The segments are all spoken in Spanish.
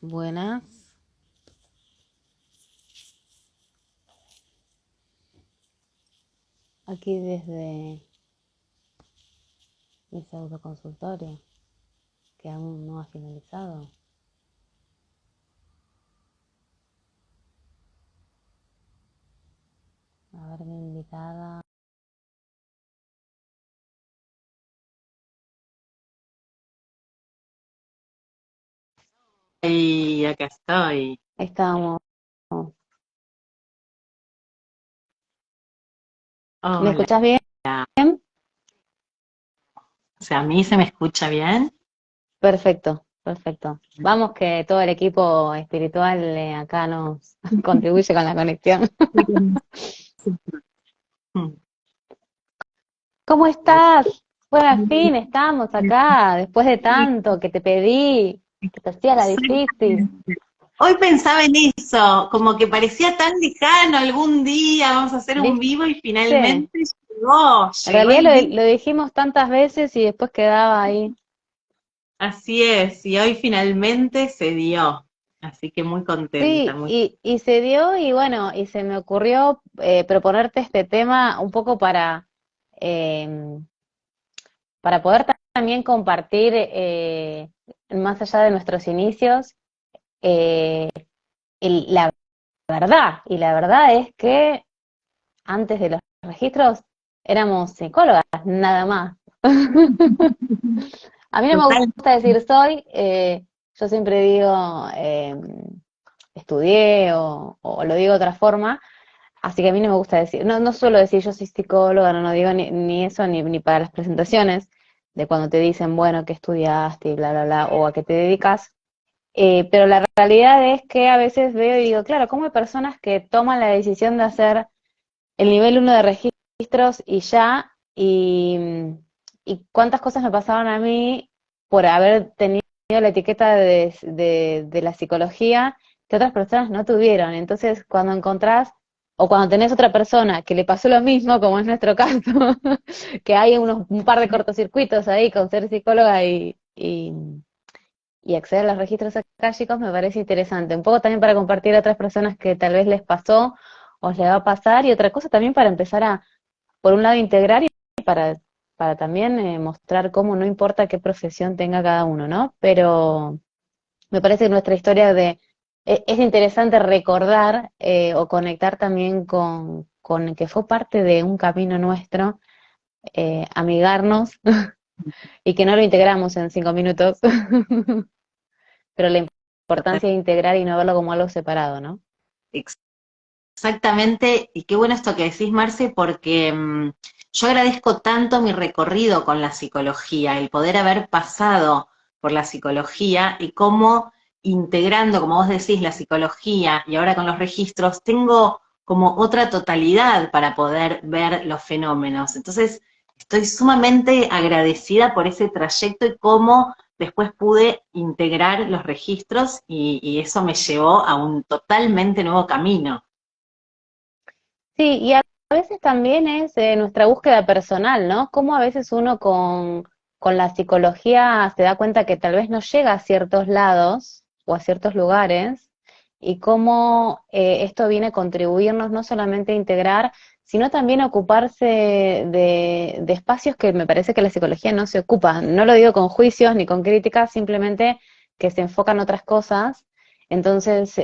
Buenas. Aquí desde mi pseudoconsultorio, que aún no ha finalizado. A ver, mi invitada. Y acá estoy. Estamos. ¿Me Hola. escuchás bien? O sea, a mí se me escucha bien. Perfecto, perfecto. Vamos que todo el equipo espiritual acá nos contribuye con la conexión. ¿Cómo estás? Bueno, al fin estamos acá, después de tanto que te pedí, que te hacía la difícil. Exactamente. Hoy pensaba en eso, como que parecía tan lejano algún día, vamos a hacer un ¿Viste? vivo y En finalmente llegó realidad el día. lo dijimos tantas veces y después quedaba ahí. Así es, y hoy finalmente se dio. Así que muy contenta, Sí, muy. y se dio y bueno, y se me ocurrió proponerte este tema un poco em, para poder también compartir, más allá de nuestros inicios, eh, la verdad. Y la verdad es que antes de los registros éramos psicólogas, nada más. A mí no me Total. gusta decir soy, yo siempre digo estudié o lo digo de otra forma. Así que a mí no me gusta decir, no suelo decir yo soy psicóloga, no digo ni eso, ni para las presentaciones, de cuando te dicen, bueno, qué estudiaste y bla, bla, bla, o a qué te dedicas. Pero la realidad es que a veces veo y digo, claro, ¿cómo hay personas que toman la decisión de hacer el nivel uno de registros y ya? Y cuántas cosas me pasaron a mí por haber tenido la etiqueta de la psicología que otras personas no tuvieron. Entonces, cuando encontrás o cuando tenés otra persona que le pasó lo mismo, como es nuestro caso, que hay un par de cortocircuitos ahí con ser psicóloga y acceder a los registros akáshicos, me parece interesante. Un poco también para compartir a otras personas que tal vez les pasó o les va a pasar, y otra cosa también para empezar a, por un lado, integrar y para también mostrar cómo no importa qué profesión tenga cada uno, ¿no? Pero me parece que nuestra historia es interesante recordar o conectar también con que fue parte de un camino nuestro, amigarnos, y que no lo integramos en 5 minutos, pero la Total. importancia de integrar y no verlo como algo separado, ¿no? Exactamente, y qué bueno esto que decís, Marce, porque yo agradezco tanto mi recorrido con la psicología, el poder haber pasado por la psicología y cómo integrando, como vos decís, la psicología y ahora con los registros, tengo como otra totalidad para poder ver los fenómenos. Entonces, estoy sumamente agradecida por ese trayecto y cómo después pude integrar los registros y eso me llevó a un totalmente nuevo camino. Sí, y a veces también es nuestra búsqueda personal, ¿no? Cómo a veces uno con la psicología se da cuenta que tal vez no llega a ciertos lados o a ciertos lugares, y cómo esto viene a contribuirnos no solamente a integrar, sino también a ocuparse de espacios que me parece que la psicología no se ocupa. No lo digo con juicios ni con críticas, simplemente que se enfocan otras cosas. Entonces,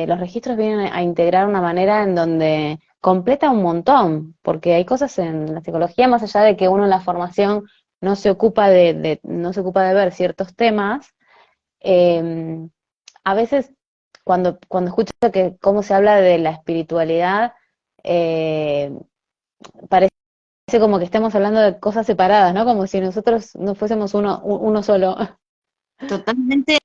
los registros vienen a integrar una manera en donde completa un montón, porque hay cosas en la psicología, más allá de que uno en la formación no se ocupa no se ocupa de ver ciertos temas. eh, a veces cuando escucho que cómo se habla de la espiritualidad, eh, parece como que estemos hablando de cosas separadas, ¿no? Como si nosotros no fuésemos uno solo. Totalmente.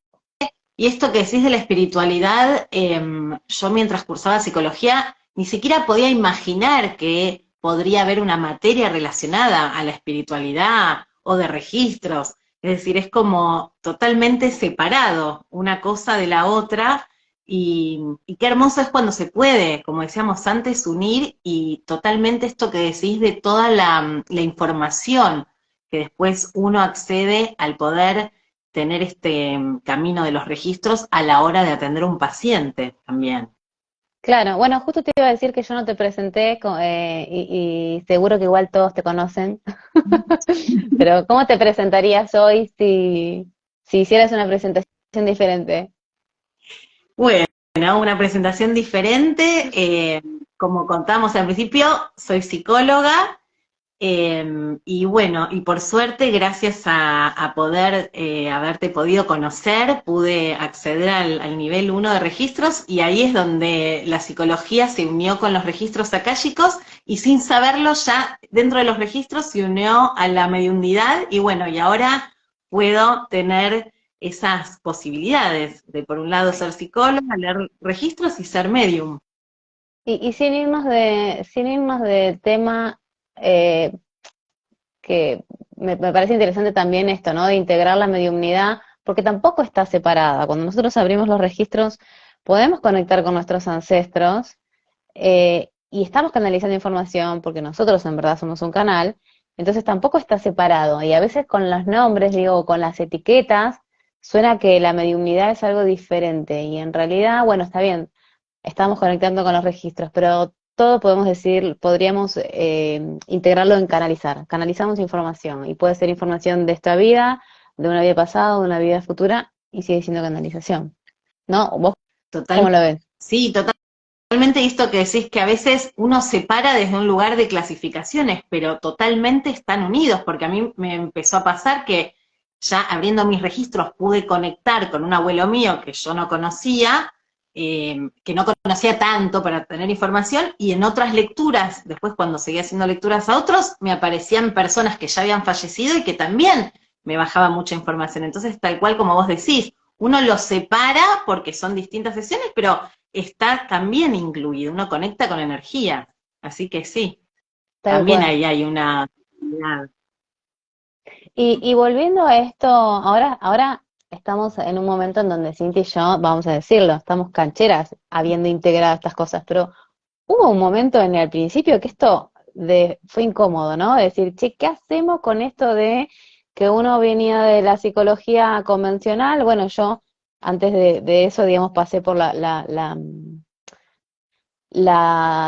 Y esto que decís de la espiritualidad, yo mientras cursaba psicología ni siquiera podía imaginar que podría haber una materia relacionada a la espiritualidad o de registros. Es decir, es como totalmente separado una cosa de la otra y qué hermoso es cuando se puede, como decíamos antes, unir y totalmente esto que decís de toda la información que después uno accede al poder tener este camino de los registros a la hora de atender a un paciente también. Claro, bueno, justo te iba a decir que yo no te presenté y seguro que igual todos te conocen, pero ¿cómo te presentarías hoy si hicieras una presentación diferente? Bueno, una presentación diferente. Como contamos al principio, soy psicóloga. Y bueno, y por suerte, gracias a poder haberte podido conocer, pude acceder al nivel 1 de registros, y ahí es donde la psicología se unió con los registros akáshicos, y sin saberlo ya dentro de los registros se unió a la mediunidad, y bueno, y ahora puedo tener esas posibilidades de, por un lado, ser psicóloga, leer registros y ser medium. Y sin irnos de tema, eh, que me parece interesante también esto, ¿no? De integrar la mediumnidad, porque tampoco está separada. Cuando nosotros abrimos los registros, podemos conectar con nuestros ancestros, y estamos canalizando información porque nosotros en verdad somos un canal, entonces tampoco está separado. Y a veces con los nombres, digo, con las etiquetas, suena que la mediumnidad es algo diferente. Y en realidad, bueno, está bien, estamos conectando con los registros, pero todo podemos decir, podríamos integrarlo en canalizar. Canalizamos información y puede ser información de esta vida, de una vida pasada, de una vida futura, y sigue siendo canalización. ¿No? ¿Vos Total, cómo lo ves? sí, totalmente esto que decís, que a veces uno se para desde un lugar de clasificaciones, pero totalmente están unidos, porque a mí me empezó a pasar que ya abriendo mis registros pude conectar con un abuelo mío que yo no conocía, que no conocía tanto para tener información, y en otras lecturas, después cuando seguía haciendo lecturas a otros, me aparecían personas que ya habían fallecido y que también me bajaba mucha información. Entonces, tal cual como vos decís, uno los separa porque son distintas sesiones, pero está también incluido, uno conecta con energía. Así que sí, Tal también cual. ahí hay una... Y volviendo a esto, ahora estamos en un momento en donde Cintia y yo, vamos a decirlo, estamos cancheras habiendo integrado estas cosas, pero hubo un momento en el principio que fue incómodo, ¿no? De decir, che, ¿qué hacemos con esto de que uno venía de la psicología convencional? Bueno, yo antes de eso, digamos, pasé por la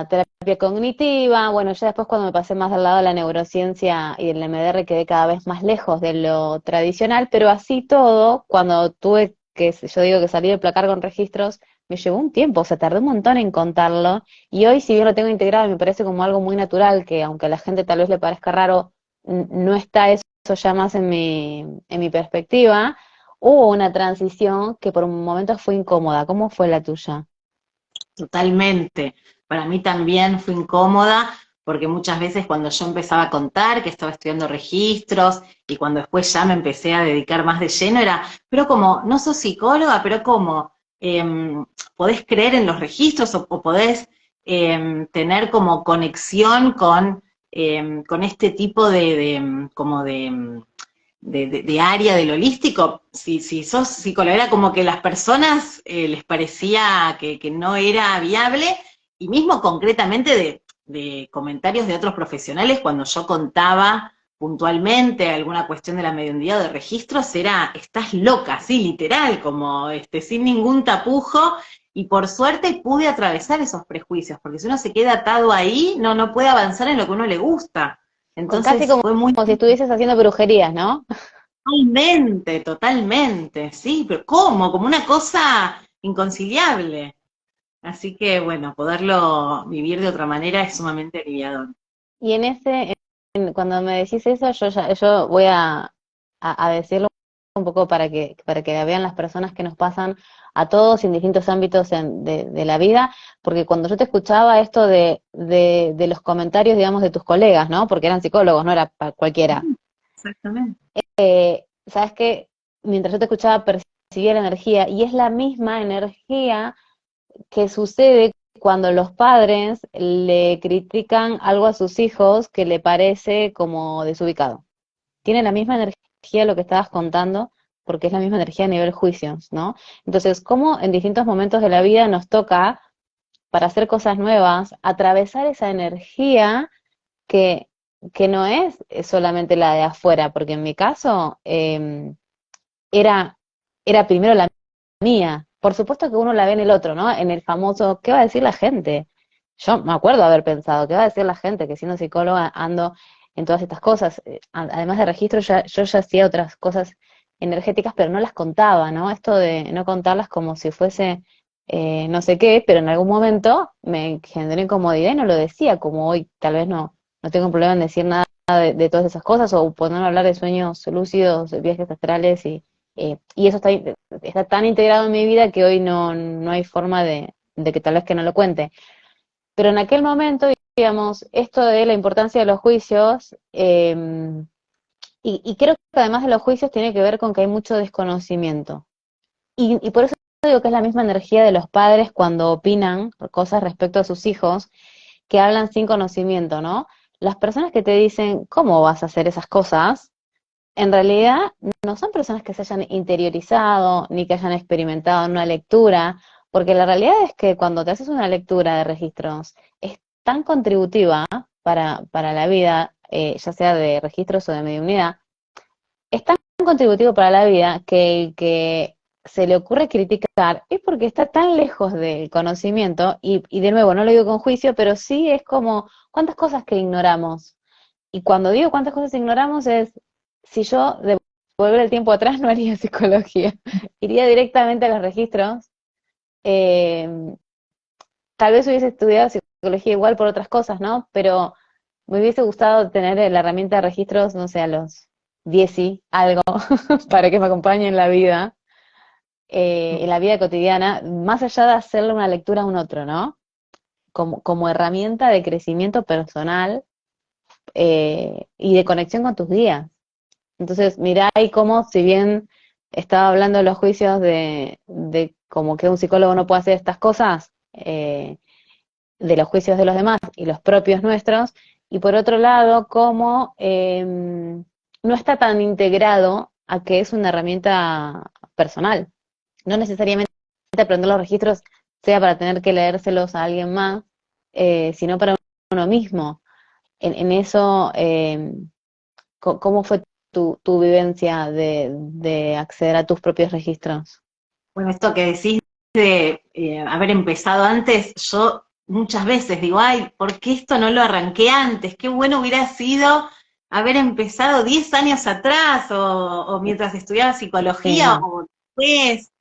terapia cognitiva. Bueno, ya después cuando me pasé más al lado de la neurociencia y del MDR quedé cada vez más lejos de lo tradicional, pero así todo, cuando tuve que, yo digo que salir del placar con registros, me llevó un tiempo, o sea, tardé un montón en contarlo, y hoy si bien lo tengo integrado y me parece como algo muy natural, que aunque a la gente tal vez le parezca raro, no está eso ya más en mi perspectiva. Hubo una transición que por un momento fue incómoda. ¿Cómo fue la tuya? Totalmente. Para mí también fue incómoda, porque muchas veces cuando yo empezaba a contar que estaba estudiando registros, y cuando después ya me empecé a dedicar más de lleno, era, pero como, no sos psicóloga, pero como, podés creer en los registros, o podés tener como conexión con este tipo como de área del holístico. Si sos psicóloga, era como que las personas les parecía que no era viable, y mismo concretamente de comentarios de otros profesionales cuando yo contaba puntualmente alguna cuestión de la mediunidad o de registros, era, estás loca, sí, literal, como sin ningún tapujo. Y por suerte pude atravesar esos prejuicios, porque si uno se queda atado ahí, no puede avanzar en lo que a uno le gusta. Casi Entonces como, fue muy... como si estuvieses haciendo brujerías, ¿no? Totalmente, totalmente, sí, pero ¿cómo? Como una cosa inconciliable. Así que, bueno, poderlo vivir de otra manera es sumamente aliviador. Y cuando me decís eso, yo voy a decirlo un poco para que la vean las personas que nos pasan a todos en distintos ámbitos de la vida, porque cuando yo te escuchaba esto de los comentarios, digamos, de tus colegas, ¿no? Porque eran psicólogos, no era cualquiera. Exactamente. Sabes que mientras yo te escuchaba percibía la energía, y es la misma energía que sucede cuando los padres le critican algo a sus hijos que le parece como desubicado. Tiene la misma energía lo que estabas contando, porque es la misma energía a nivel juicios, ¿no? Entonces, cómo en distintos momentos de la vida nos toca, para hacer cosas nuevas, atravesar esa energía que, que no es solamente la de afuera, porque en mi caso, era, era primero la mía. Por supuesto que uno la ve en el otro, ¿no? En el famoso, ¿qué va a decir la gente? Yo me acuerdo haber pensado, ¿qué va a decir la gente? Que siendo psicóloga ando en todas estas cosas. Además de registro, yo ya hacía otras cosas energéticas, pero no las contaba, ¿no? Esto de no contarlas como si fuese no sé qué, pero en algún momento me generó incomodidad y no lo decía, como hoy tal vez no tengo un problema en decir nada de todas esas cosas, o ponerme a hablar de sueños lúcidos, de viajes astrales, y eso está tan integrado en mi vida que hoy no hay forma de que tal vez que no lo cuente. Pero en aquel momento, digamos, esto de la importancia de los juicios, y creo que además de los juicios tiene que ver con que hay mucho desconocimiento. Y por eso digo que es la misma energía de los padres cuando opinan cosas respecto a sus hijos, que hablan sin conocimiento, ¿no? Las personas que te dicen, ¿cómo vas a hacer esas cosas? En realidad no son personas que se hayan interiorizado ni que hayan experimentado una lectura, porque la realidad es que cuando te haces una lectura de registros es tan contributiva para la vida, ya sea de registros o de mediunidad, es tan contributivo para la vida que el que se le ocurre criticar es porque está tan lejos del conocimiento, y de nuevo, no lo digo con juicio, pero sí es como cuántas cosas que ignoramos. Y cuando digo cuántas cosas ignoramos es, si yo devolver el tiempo atrás no haría psicología, iría directamente a los registros. Eh, Tal vez hubiese estudiado psicología igual por otras cosas, ¿no? Pero me hubiese gustado tener la herramienta de registros, no sé, a los 10 y algo, para que me acompañe en la vida cotidiana, más allá de hacerle una lectura a un otro, ¿no? Como herramienta de crecimiento personal y de conexión con tus días. Entonces, mirá ahí cómo, si bien estaba hablando de los juicios de como que un psicólogo no puede hacer estas cosas, de los juicios de los demás y los propios nuestros, y por otro lado, cómo no está tan integrado a que es una herramienta personal. No necesariamente aprender los registros sea para tener que leérselos a alguien más, sino para uno mismo. En eso, ¿cómo fue tu vivencia de acceder a tus propios registros? Bueno, esto que decís de haber empezado antes, yo muchas veces digo, ay, ¿por qué esto no lo arranqué antes? Qué bueno hubiera sido haber empezado 10 años atrás o mientras estudiaba Sí, psicología no. o después.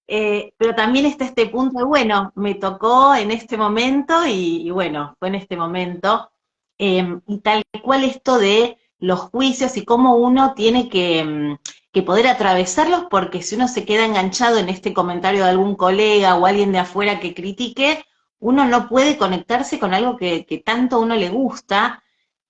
Pero también está este punto de, bueno, me tocó en este momento y bueno, fue en este momento. Y tal cual esto de los juicios y cómo uno tiene que poder atravesarlos, porque si uno se queda enganchado en este comentario de algún colega o alguien de afuera que critique, uno no puede conectarse con algo que tanto a uno le gusta.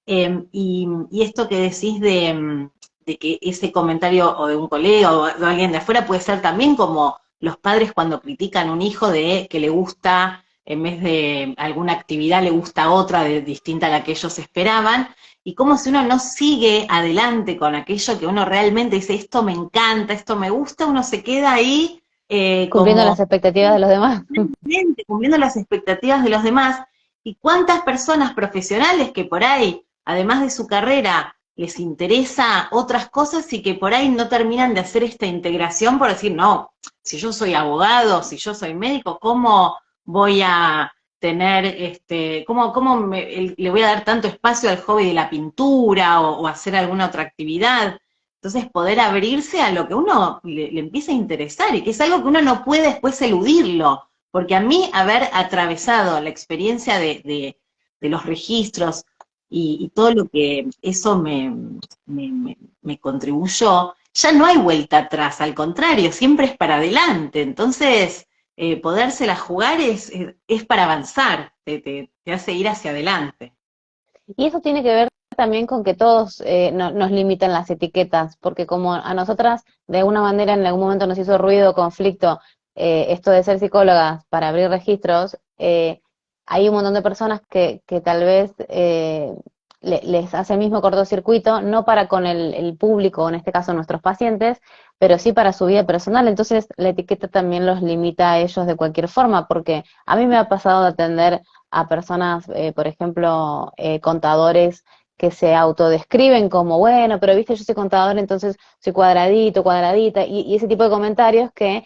Y esto que decís de que ese comentario o de un colega o de alguien de afuera puede ser también como los padres cuando critican a un hijo de que le gusta, en vez de alguna actividad, le gusta otra distinta a la que ellos esperaban, y como si uno no sigue adelante con aquello que uno realmente dice, esto me encanta, esto me gusta, uno se queda ahí Cumpliendo como las expectativas de los demás. cumpliendo las expectativas de los demás, y cuántas personas profesionales que por ahí, además de su carrera, les interesa otras cosas y que por ahí no terminan de hacer esta integración por decir, no, si yo soy abogado, si yo soy médico, ¿cómo voy a tener, le voy a dar tanto espacio al hobby de la pintura o hacer alguna otra actividad? Entonces, poder abrirse a lo que uno le empieza a interesar y que es algo que uno no puede después eludirlo, porque a mí haber atravesado la experiencia de los registros y todo lo que eso me contribuyó, ya no hay vuelta atrás, al contrario, siempre es para adelante. Entonces, podérsela jugar es para avanzar, te hace ir hacia adelante. Y eso tiene que ver también con que todos nos limitan las etiquetas, porque como a nosotras de alguna manera en algún momento nos hizo ruido, conflicto, esto de ser psicólogas para abrir registros, hay un montón de personas que tal vez les hace el mismo cortocircuito, no para con el público, en este caso nuestros pacientes, pero sí para su vida personal. Entonces la etiqueta también los limita a ellos de cualquier forma, porque a mí me ha pasado de atender a personas, por ejemplo, contadores que se autodescriben como, bueno, pero viste, yo soy contador, entonces soy cuadradito, cuadradita, y ese tipo de comentarios que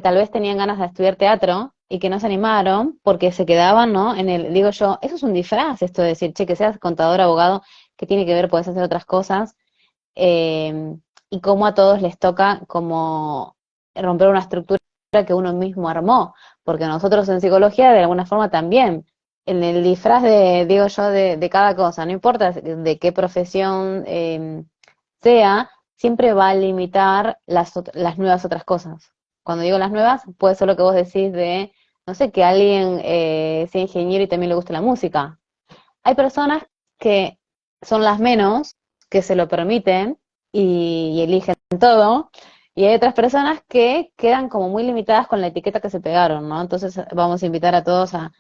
tal vez tenían ganas de estudiar teatro y que no se animaron porque se quedaban, ¿no? En el, digo yo, eso es un disfraz, esto de decir, che, que seas contador, abogado, que tiene que ver, puedes hacer otras cosas, eh, y cómo a todos les toca como romper una estructura que uno mismo armó, porque nosotros en psicología de alguna forma también, en el disfraz de, digo yo, de cada cosa, no importa de qué profesión sea, siempre va a limitar las nuevas otras cosas. Cuando digo las nuevas, puede ser lo que vos decís de, no sé, que alguien sea ingeniero y también le guste la música. Hay personas que son las menos, que se lo permiten y eligen todo, y hay otras personas que quedan como muy limitadas con la etiqueta que se pegaron, ¿no? Entonces vamos a invitar a todos a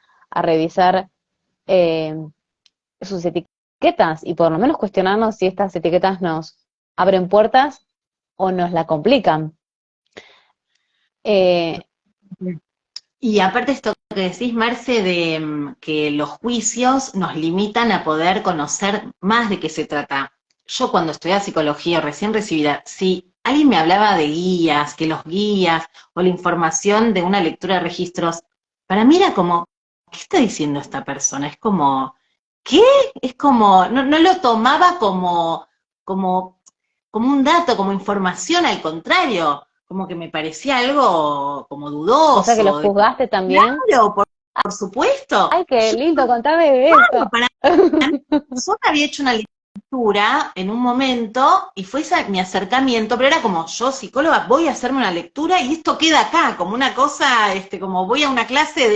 revisar eh, sus etiquetas y por lo menos cuestionarnos si estas etiquetas nos abren puertas o nos la complican. Eh, Y aparte esto que decís, Marce, de que los juicios nos limitan a poder conocer más de qué se trata. Yo cuando estudiaba psicología, recién recibida, si alguien me hablaba de guías, que los guías o la información de una lectura de registros, para mí era como, ¿qué está diciendo esta persona? Es como, ¿qué? Es como, no lo tomaba como, como un dato, como información, al contrario, como que me parecía algo como o sea que los dudoso. juzgaste también. Claro, por supuesto. Ay, qué Yo, lindo, contame de claro, eso. para mí, yo había hecho una lectura en un momento y fue mi acercamiento, pero era como, yo psicóloga, voy a hacerme una lectura y esto queda acá, como una cosa, como voy a una clase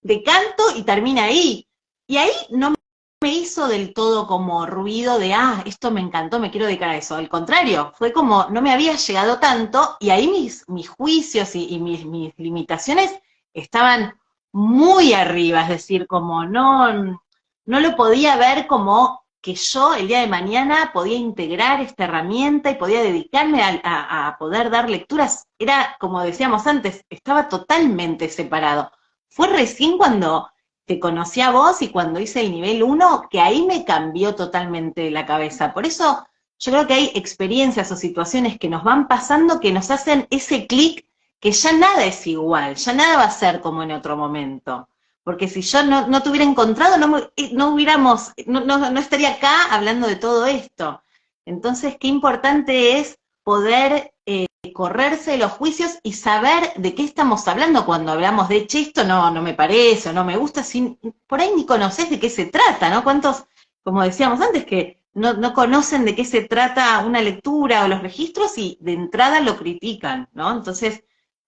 de canto y termina ahí. Y ahí no me hizo del todo como ruido de, esto me encantó, me quiero dedicar a eso. Al contrario, fue como, no me había llegado tanto y ahí mis juicios y mis limitaciones estaban muy arriba, es decir, como no lo podía ver como que yo el día de mañana podía integrar esta herramienta y podía dedicarme a poder dar lecturas. Era, como decíamos antes, estaba totalmente separado. Fue recién cuando te conocí a vos y cuando hice el nivel uno que ahí me cambió totalmente la cabeza. Por eso yo creo que hay experiencias o situaciones que nos van pasando que nos hacen ese clic que ya nada es igual, ya nada va a ser como en otro momento. Porque si yo no te hubiera encontrado, no hubiéramos, no estaría acá hablando de todo esto. Entonces, qué importante es poder correrse de los juicios y saber de qué estamos hablando cuando hablamos de, che, esto no me parece o no me gusta, por ahí ni conoces de qué se trata, ¿no? ¿Cuántos, como decíamos antes, que no conocen de qué se trata una lectura o los registros y de entrada lo critican, ¿no? Entonces,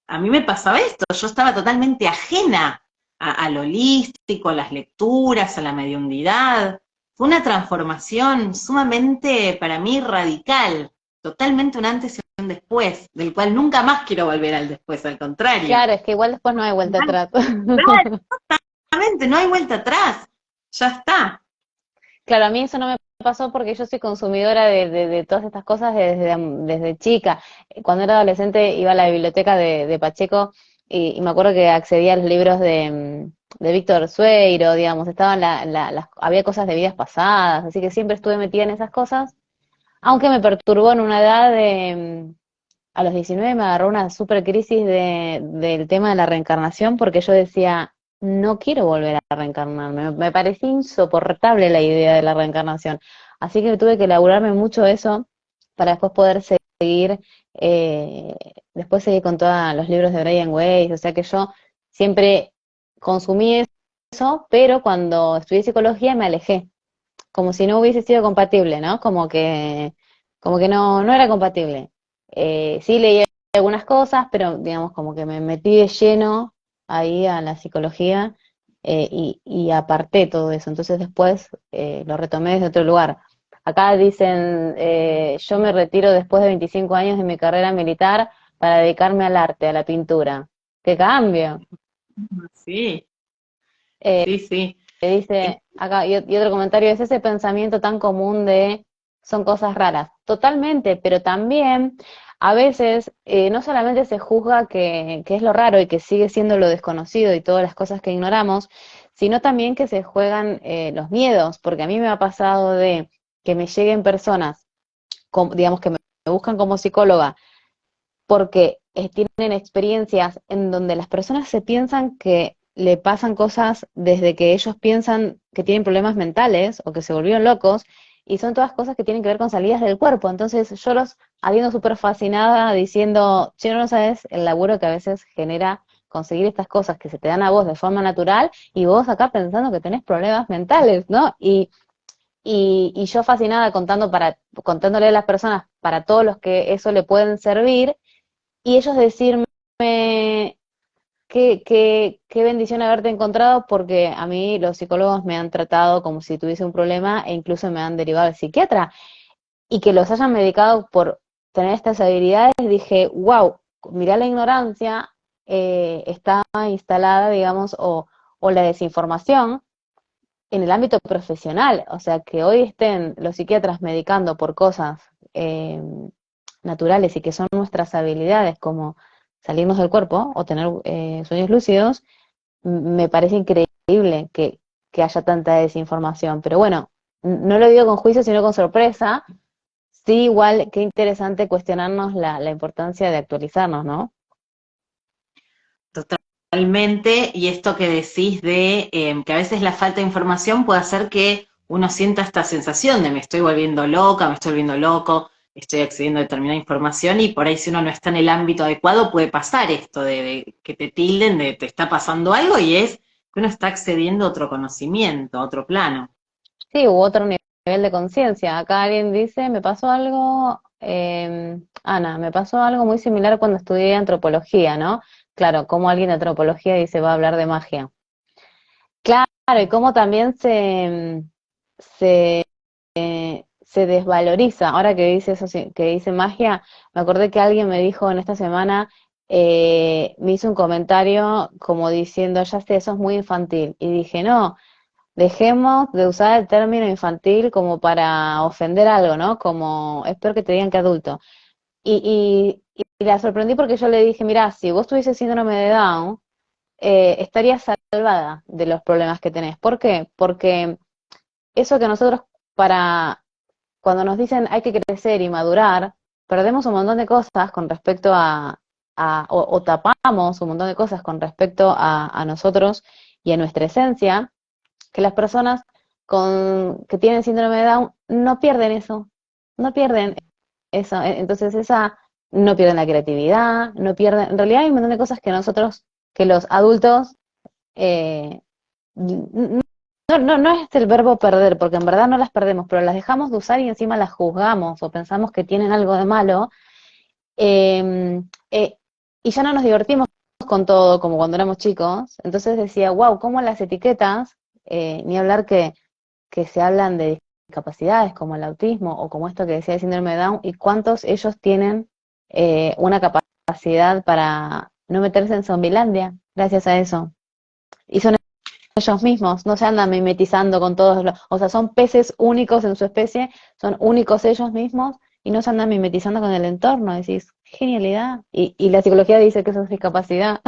a mí me pasaba esto, yo estaba totalmente ajena a lo holístico, a las lecturas, a la mediunidad. Fue una transformación sumamente, para mí, radical, totalmente un antes y un después, del cual nunca más quiero volver al después, al contrario. Claro, es que igual después no hay vuelta atrás. Exactamente, no hay vuelta atrás, ya está. Claro, a mí eso no me pasó porque yo soy consumidora de todas estas cosas desde chica. Cuando era adolescente iba a la biblioteca de Pacheco y me acuerdo que accedía a los libros de Víctor Sueiro, digamos, estaban había cosas de vidas pasadas, así que siempre estuve metida en esas cosas, aunque me perturbó en una edad a los 19 me agarró una super crisis del tema de la reencarnación porque yo decía, no quiero volver a reencarnarme. Me parecía insoportable la idea de la reencarnación. Así que tuve que elaborarme mucho eso para después poder seguir, eh, después seguir con todos los libros de Brian Weiss. O sea que yo siempre consumí eso, pero cuando estudié psicología me alejé, como si no hubiese sido compatible, ¿no? Como que no era compatible. Sí leí algunas cosas, pero digamos como que me metí de lleno ahí a la psicología y aparté todo eso. Entonces después lo retomé desde otro lugar. Acá dicen, yo me retiro después de 25 años de mi carrera militar para dedicarme al arte, a la pintura. ¡Qué cambio! Sí, Eh, sí, sí. dice acá, y otro comentario es ese pensamiento tan común de son cosas raras. Totalmente, pero también a veces no solamente se juzga que es lo raro y que sigue siendo lo desconocido y todas las cosas que ignoramos, sino también que se juegan los miedos, porque a mí me ha pasado de que me lleguen personas, digamos, que me buscan como psicóloga, porque tienen experiencias en donde las personas se piensan que le pasan cosas desde que ellos piensan que tienen problemas mentales o que se volvieron locos, y son todas cosas que tienen que ver con salidas del cuerpo. Entonces yo los habiendo súper fascinada diciendo, si no sabes el laburo que a veces genera conseguir estas cosas que se te dan a vos de forma natural, y vos acá pensando que tenés problemas mentales, ¿no? Y yo fascinada contándole a las personas para todos los que eso le pueden servir, y ellos decirme qué bendición haberte encontrado, porque a mí los psicólogos me han tratado como si tuviese un problema e incluso me han derivado al psiquiatra, y que los hayan medicado por tener estas habilidades. Dije, wow, mirá la ignorancia, está instalada, digamos, o la desinformación en el ámbito profesional. O sea, que hoy estén los psiquiatras medicando por cosas naturales y que son nuestras habilidades, como salirnos del cuerpo o tener sueños lúcidos, me parece increíble que haya tanta desinformación. Pero bueno, no lo digo con juicio, sino con sorpresa. Sí, igual, qué interesante cuestionarnos la importancia de actualizarnos, ¿no? Totalmente, y esto que decís de que a veces la falta de información puede hacer que uno sienta esta sensación de me estoy volviendo loca, me estoy volviendo loco, estoy accediendo a determinada información, y por ahí si uno no está en el ámbito adecuado puede pasar esto de que te tilden de te está pasando algo, y es que uno está accediendo a otro conocimiento, a otro plano. Sí, u otro nivel de conciencia. Acá alguien dice, me pasó algo, Ana, me pasó algo muy similar cuando estudié antropología, ¿no? Claro, como alguien de antropología dice, va a hablar de magia. Claro, y cómo también se, se desvaloriza. Ahora que dice eso, que dice magia, me acordé que alguien me dijo en esta semana, me hizo un comentario como diciendo, ya sé, eso es muy infantil. Y dije, no, dejemos de usar el término infantil como para ofender algo, ¿no? Como es peor que te digan que adulto. Y la sorprendí porque yo le dije, mira, si vos tuviese síndrome de Down, estarías salvada de los problemas que tenés. ¿Por qué? Porque eso que nosotros, para cuando nos dicen hay que crecer y madurar, perdemos un montón de cosas con respecto o tapamos un montón de cosas con respecto a nosotros y a nuestra esencia, que las personas que tienen síndrome de Down no pierden eso, no pierden eso. Entonces no pierden la creatividad, no pierden, en realidad hay un montón de cosas que nosotros, que los adultos, eh, no es el verbo perder, porque en verdad no las perdemos, pero las dejamos de usar y encima las juzgamos o pensamos que tienen algo de malo, eh, eh, y ya no nos divertimos con todo como cuando éramos chicos. Entonces decía, wow, cómo las etiquetas, ni hablar que se hablan de discapacidades como el autismo o como esto que decía el síndrome de Down, y cuántos ellos tienen una capacidad para no meterse en Zombilandia gracias a eso. Y son ellos mismos, no se andan mimetizando con todos los, o sea, son peces únicos en su especie, son únicos ellos mismos y no se andan mimetizando con el entorno. Decís, genialidad. Y la psicología dice que eso es discapacidad.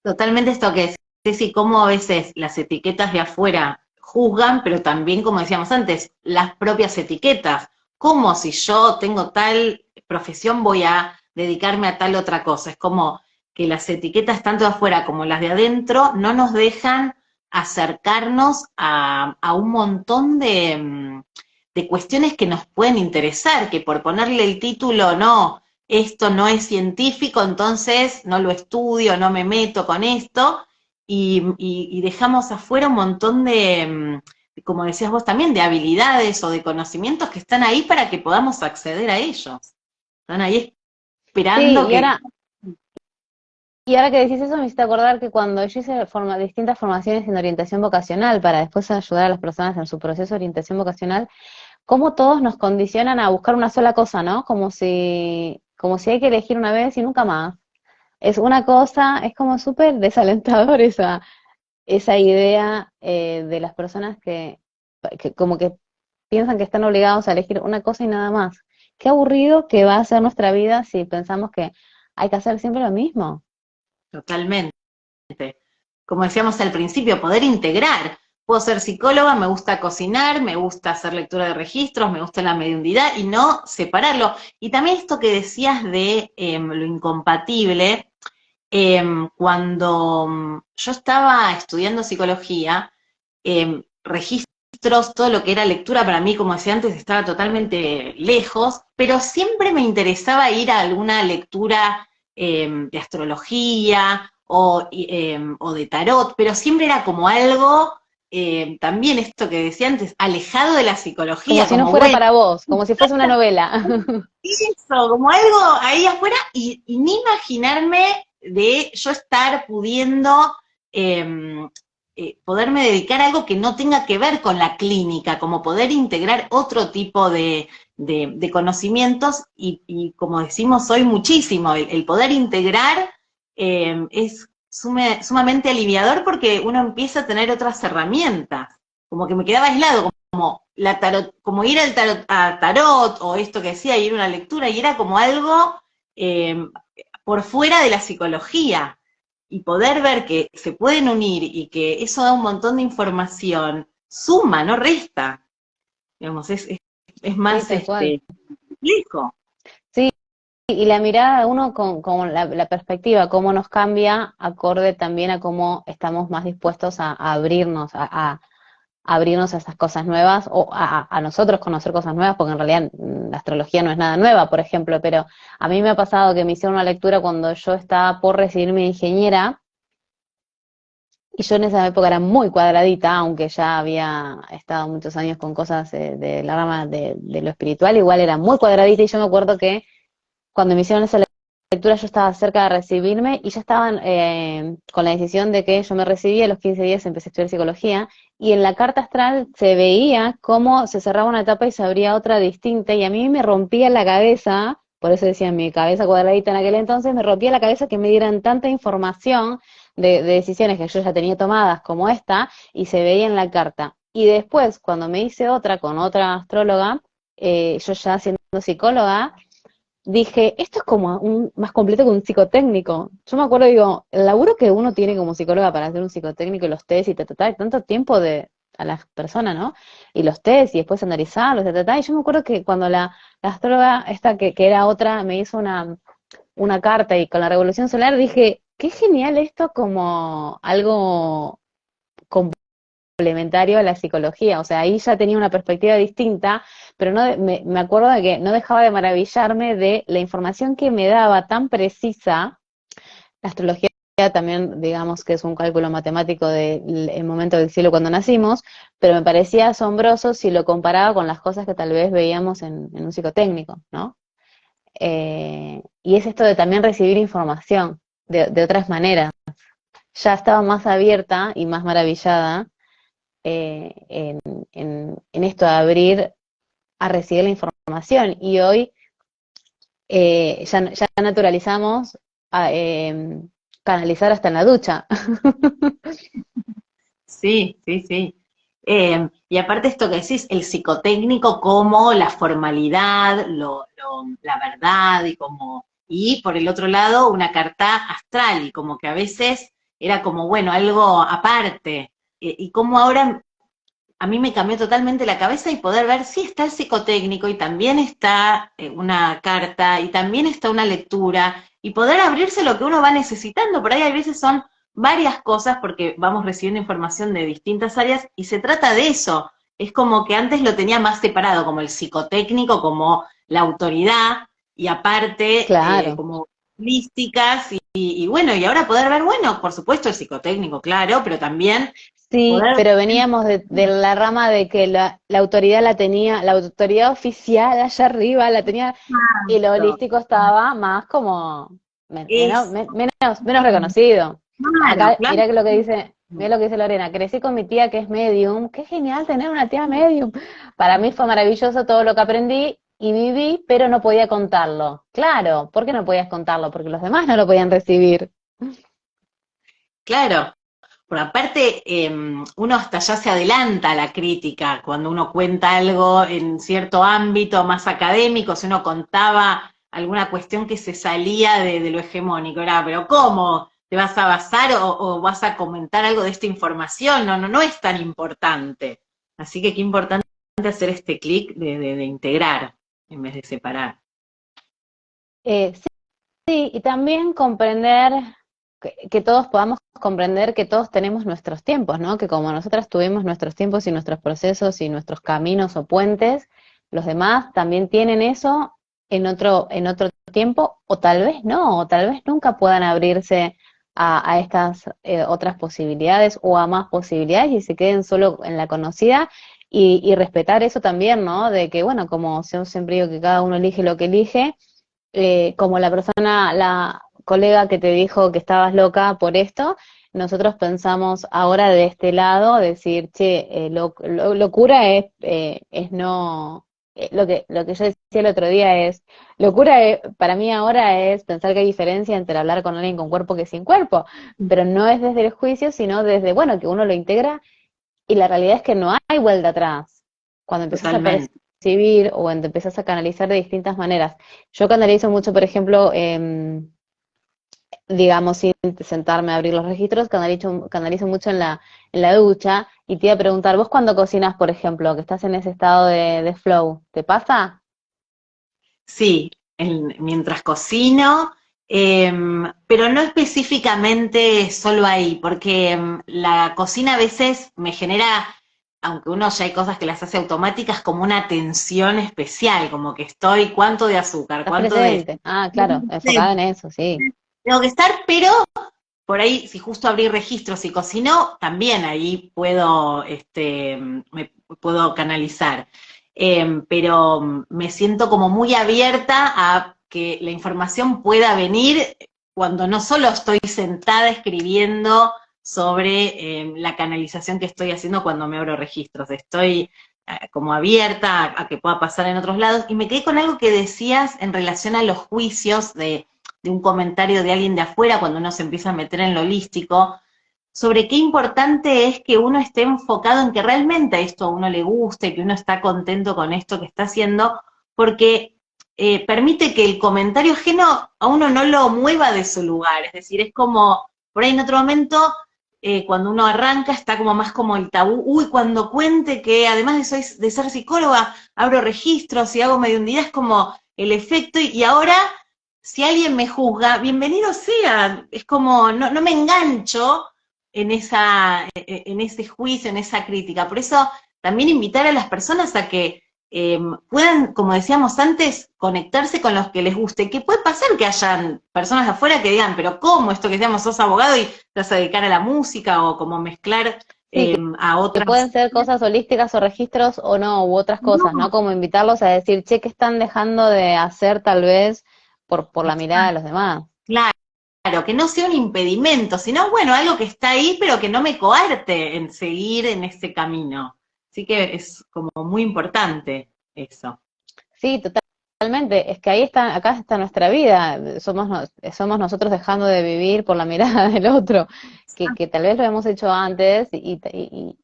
Totalmente esto que decís, y cómo a veces las etiquetas de afuera juzgan, pero también, como decíamos antes, las propias etiquetas. Como si yo tengo tal profesión voy a dedicarme a tal otra cosa. Es como que las etiquetas, tanto de afuera como las de adentro, no nos dejan acercarnos a un montón de cuestiones que nos pueden interesar, que por ponerle el título, no, esto no es científico, entonces no lo estudio, no me meto con esto, y dejamos afuera un montón como decías vos también, de habilidades o de conocimientos que están ahí para que podamos acceder a ellos. Están ahí Sí, esperando y que... ahora, y ahora que decís eso me hiciste acordar que cuando yo hice distintas formaciones en orientación vocacional para después ayudar a las personas en su proceso de orientación vocacional, cómo todos nos condicionan a buscar una sola cosa, ¿no? Como si hay que elegir una vez y nunca más. Es una cosa, es como súper desalentador esa idea de las personas que como que piensan que están obligados a elegir una cosa y nada más. Qué aburrido que va a ser nuestra vida si pensamos que hay que hacer siempre lo mismo. Totalmente. Como decíamos al principio, poder integrar, puedo ser psicóloga, me gusta cocinar, me gusta hacer lectura de registros, me gusta la mediunidad, y no separarlo. Y también esto que decías de lo incompatible, cuando yo estaba estudiando psicología, registros, todo lo que era lectura para mí, como decía antes, estaba totalmente lejos, pero siempre me interesaba ir a alguna lectura de astrología o de tarot, pero siempre era como algo, también esto que decía antes, alejado de la Como psicología, si no como fuera bueno, para vos, como si fuese una novela. eso, como algo ahí afuera, y ni imaginarme de yo estar pudiendo poderme dedicar a algo que no tenga que ver con la clínica, como poder integrar otro tipo de conocimientos, y como decimos hoy muchísimo, el poder integrar es sumamente aliviador, porque uno empieza a tener otras herramientas, como que me quedaba aislado, la tarot, como ir al tarot, a tarot, o esto que decía, ir a una lectura, y era como algo eh, por fuera de la psicología, y poder ver que se pueden unir y que eso da un montón de información, suma, no resta, digamos, es Sí, más tal cual. complejo. Sí, y la mirada de uno con la perspectiva, cómo nos cambia, acorde también a cómo estamos más dispuestos a abrirnos, a abrirnos a esas cosas nuevas, o a nosotros conocer cosas nuevas, porque en realidad la astrología no es nada nueva, por ejemplo, pero a mí me ha pasado que me hicieron una lectura cuando yo estaba por recibirme de ingeniera, y yo en esa época era muy cuadradita, aunque ya había estado muchos años con cosas de la rama de lo espiritual, igual era muy cuadradita, y yo me acuerdo que cuando me hicieron esa lectura yo estaba cerca de recibirme y ya estaban con la decisión de que yo me recibía, a los 15 días empecé a estudiar psicología, y en la carta astral se veía cómo se cerraba una etapa y se abría otra distinta, y a mí me rompía la cabeza, por eso decía mi cabeza cuadradita en aquel entonces, me rompía la cabeza que me dieran tanta información de decisiones que yo ya tenía tomadas como esta, y se veía en la carta. Y después, cuando me hice otra con otra astróloga, yo ya siendo psicóloga, dije, esto es como más completo que un psicotécnico. Yo me acuerdo, digo, el laburo que uno tiene como psicóloga para hacer un psicotécnico y los test y tanto tiempo a las personas, ¿no? Y los test y después analizarlos, y yo me acuerdo que cuando la astróloga esta que era otra me hizo una carta y con la revolución solar dije, qué genial esto como algo complementario a la psicología, o sea, ahí ya tenía una perspectiva distinta, pero no me acuerdo de que no dejaba de maravillarme de la información que me daba tan precisa. La astrología también, digamos que es un cálculo matemático del momento del cielo cuando nacimos, pero me parecía asombroso si lo comparaba con las cosas que tal vez veíamos en un psicotécnico, ¿no? Y es esto de también recibir información de otras maneras. Ya estaba más abierta y más maravillada en esto de abrir a recibir la información. Y hoy ya naturalizamos a, canalizar hasta en la ducha. Sí, sí, sí. Y aparte esto que decís, el psicotécnico como la formalidad, la verdad, y por el otro lado una carta astral, y como que a veces era como, bueno, algo aparte, y como ahora a mí me cambió totalmente la cabeza, y poder ver si está el psicotécnico, y también está una carta, y también está una lectura, y poder abrirse lo que uno va necesitando. Por ahí a veces son varias cosas, porque vamos recibiendo información de distintas áreas, y se trata de eso. Es como que antes lo tenía más separado, como el psicotécnico, como la autoridad, y aparte Claro. como holísticas, y bueno, y ahora poder ver, bueno, por supuesto el psicotécnico, claro, pero también Sí, poder... pero veníamos de la rama de que la autoridad la tenía, la autoridad oficial allá arriba la tenía, y lo holístico estaba más como Es, menos reconocido. claro, Acá, claro. mira que lo que dice, mira lo que dice Lorena, crecí con mi tía que es medium, qué genial tener una tía medium. Para mí fue maravilloso todo lo que aprendí y viví, pero no podía contarlo. Claro, ¿por qué no podías contarlo? Porque los demás no lo podían recibir. Claro. Por aparte, uno hasta ya se adelanta a la crítica cuando uno cuenta algo en cierto ámbito más académico. Si uno contaba alguna cuestión que se salía de lo hegemónico, era, pero ¿cómo? te vas a basar o vas a comentar algo de esta información, no es tan importante. Así que qué importante hacer este clic de integrar en vez de separar. Sí, sí, y también comprender que todos podamos comprender que todos tenemos nuestros tiempos, ¿no? Que como nosotras tuvimos nuestros tiempos y nuestros procesos y nuestros caminos o puentes, los demás también tienen eso en otro tiempo, o tal vez no, o tal vez nunca puedan abrirse a estas otras posibilidades o a más posibilidades y se queden solo en la conocida y respetar eso también, ¿no? De que, bueno, como yo siempre digo que cada uno elige lo que elige, como la persona, la colega que te dijo que estabas loca por esto, nosotros pensamos ahora de este lado, decir, che, locura es no, lo que yo decía el otro día es, locura para mí ahora es pensar que hay diferencia entre hablar con alguien con cuerpo que sin cuerpo, pero no es desde el juicio, sino desde, bueno, que uno lo integra y la realidad es que no hay vuelta atrás. Cuando empiezas a Totalmente. percibir o cuando empiezas a canalizar de distintas maneras. Yo canalizo mucho, por ejemplo, digamos, sin sentarme a abrir los registros, canalizo mucho en la ducha y te iba a preguntar, vos cuando cocinas, por ejemplo, que estás en ese estado de flow, ¿te pasa? Sí, mientras cocino, pero no específicamente solo ahí, porque la cocina a veces me genera, aunque uno ya hay cosas que las hace automáticas, como una tensión especial, como que estoy, ¿cuánto de azúcar? ¿Estás ¿Cuánto de... presente? Ah, claro, enfocada en eso, sí. Tengo que estar, pero por ahí, si justo abrí registros y cocinó, también ahí puedo, me puedo canalizar. Pero me siento como muy abierta a que la información pueda venir cuando no solo estoy sentada escribiendo sobre la canalización que estoy haciendo cuando me abro registros, estoy como abierta a que pueda pasar en otros lados. Y me quedé con algo que decías en relación a los juicios de un comentario de alguien de afuera cuando uno se empieza a meter en lo holístico, sobre qué importante es que uno esté enfocado en que realmente esto a uno le guste, que uno está contento con esto que está haciendo, porque permite que el comentario ajeno a uno no lo mueva de su lugar. Es decir, es como, por ahí en otro momento, cuando uno arranca, está como más como el tabú, uy, cuando cuente que además de ser psicóloga, abro registros y hago mediunidad, es como el efecto, y ahora si alguien me juzga, bienvenido sea, es como, no me engancho en ese juicio, en esa crítica. Por eso también invitar a las personas a que puedan, como decíamos antes, conectarse con los que les guste. Que puede pasar que hayan personas de afuera que digan, pero ¿cómo esto que decíamos, sos abogado y te vas a dedicar a la música o como mezclar Sí, a que pueden otras? ser cosas holísticas o registros o no, u otras cosas, ¿no? No, Como invitarlos a decir, che, ¿qué están dejando de hacer tal vez por la mirada de los demás? claro, que no sea un impedimento, sino, bueno, algo que está ahí, pero que no me coarte en seguir en ese camino. Así que es como muy importante eso. Sí, totalmente. Es que ahí está, acá está nuestra vida. Somos nosotros dejando de vivir por la mirada del otro, que tal vez lo hemos hecho antes y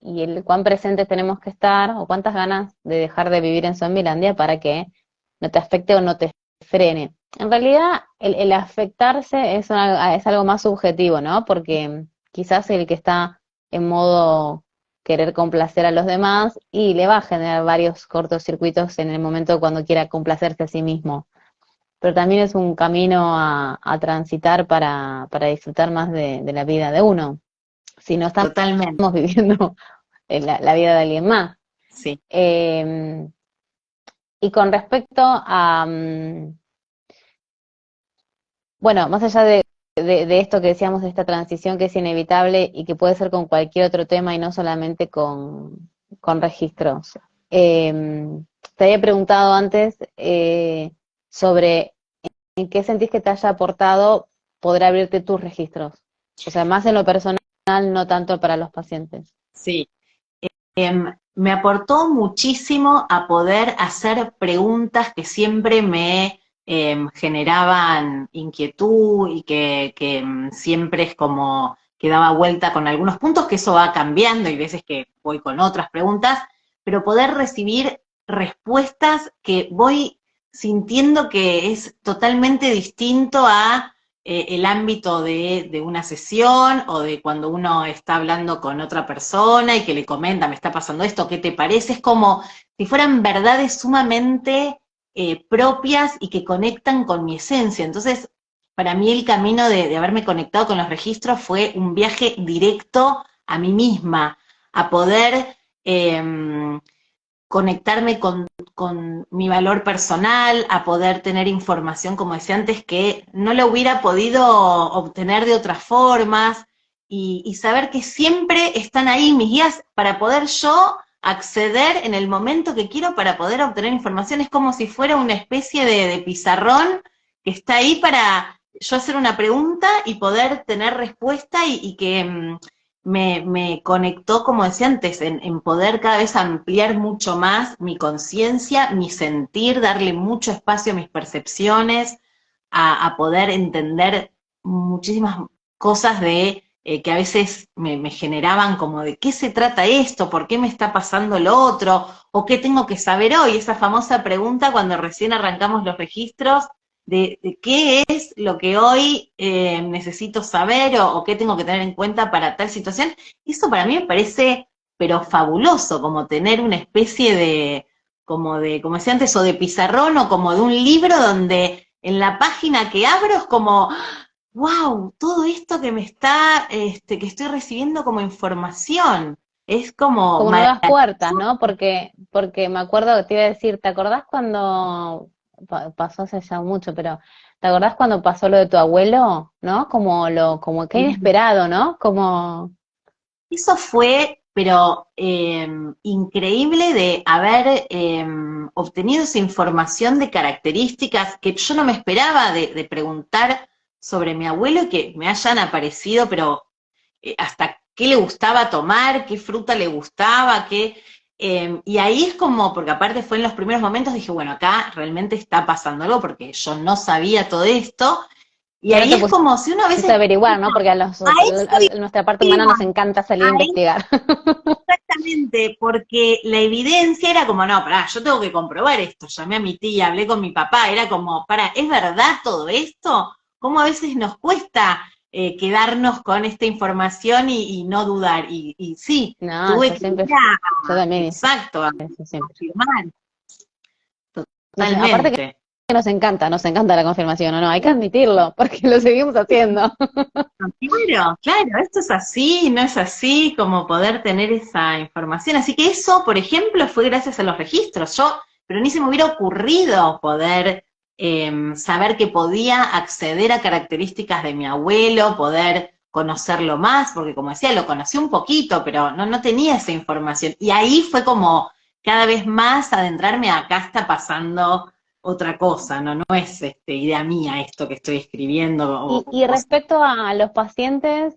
el cuán presentes tenemos que estar o cuántas ganas de dejar de vivir en Zombilandia para que no te afecte o no te frene. En realidad, el afectarse es algo más subjetivo, ¿no? Porque quizás el que está en modo querer complacer a los demás y le va a generar varios cortocircuitos en el momento cuando quiera complacerse a sí mismo. Pero también es un camino a transitar para disfrutar más de la vida de uno, si no estamos Totalmente, viviendo la vida de alguien más. sí. Eh, y con respecto a, bueno, más allá de esto que decíamos, de esta transición que es inevitable y que puede ser con cualquier otro tema y no solamente con registros. Te había preguntado antes sobre en qué sentís que te haya aportado poder abrirte tus registros. O sea, más en lo personal, no tanto para los pacientes. Sí, me aportó muchísimo a poder hacer preguntas que siempre me generaban inquietud y que siempre es como que daba vuelta con algunos puntos, que eso va cambiando y veces que voy con otras preguntas, pero poder recibir respuestas que voy sintiendo que es totalmente distinto a el ámbito de una sesión o de cuando uno está hablando con otra persona y que le comenta, me está pasando esto, ¿qué te parece? Es como si fueran verdades sumamente propias y que conectan con mi esencia. Entonces, para mí el camino de haberme conectado con los registros fue un viaje directo a mí misma, a poder conectarme con mi valor personal, a poder tener información, como decía antes, que no la hubiera podido obtener de otras formas, y saber que siempre están ahí mis guías para poder yo acceder en el momento que quiero para poder obtener información. Es como si fuera una especie de pizarrón que está ahí para yo hacer una pregunta y poder tener respuesta y que me conectó, como decía antes, en poder cada vez ampliar mucho más mi conciencia, mi sentir, darle mucho espacio a mis percepciones, a poder entender muchísimas cosas de que a veces me generaban como de qué se trata esto, por qué me está pasando lo otro, o qué tengo que saber hoy, esa famosa pregunta cuando recién arrancamos los registros, de qué es lo que hoy necesito saber o qué tengo que tener en cuenta para tal situación. Eso para mí me parece, pero fabuloso, como tener una especie como decía antes, o de pizarrón o como de un libro donde en la página que abro es como, wow, todo esto que me está, que estoy recibiendo como información. Es como Como nuevas puertas, maravilloso. ¿no? Porque me acuerdo que te iba a decir, ¿te acordás cuando pasó hace ya mucho, pero ¿te acordás cuando pasó lo de tu abuelo? ¿No? Como que inesperado, ¿no? Como, Eso fue, pero increíble de haber obtenido esa información de características que yo no me esperaba de preguntar sobre mi abuelo y que me hayan aparecido, pero hasta qué le gustaba tomar, qué fruta le gustaba, y ahí es como, porque aparte fue en los primeros momentos, dije, bueno, acá realmente está pasando algo porque yo no sabía todo esto, y que no ahí te es como si uno a pusiste veces a averiguar, ¿no? piensa, Porque a eso a nuestra parte humana iba, nos encanta salir a a investigar. exactamente, porque la evidencia era como, no, pará, yo tengo que comprobar esto. Llamé a mi tía, hablé con mi papá, era como, pará, ¿es verdad todo esto? ¿Cómo a veces nos cuesta quedarnos con esta información y no dudar? Y sí, No, tuve yo que siempre, ir yo también hice exacto, a eso siempre. confirmar No sé, aparte totalmente. que nos encanta la confirmación, ¿o no? Hay que admitirlo, porque lo seguimos haciendo. Y bueno, claro, esto es así, no es así, como poder tener esa información. Así que eso, por ejemplo, fue gracias a los registros. Pero ni se me hubiera ocurrido poder saber que podía acceder a características de mi abuelo, poder conocerlo más, porque como decía, lo conocí un poquito, pero no tenía esa información. Y ahí fue como cada vez más adentrarme, acá está pasando otra cosa, no es idea mía esto que estoy escribiendo Y o respecto a los pacientes,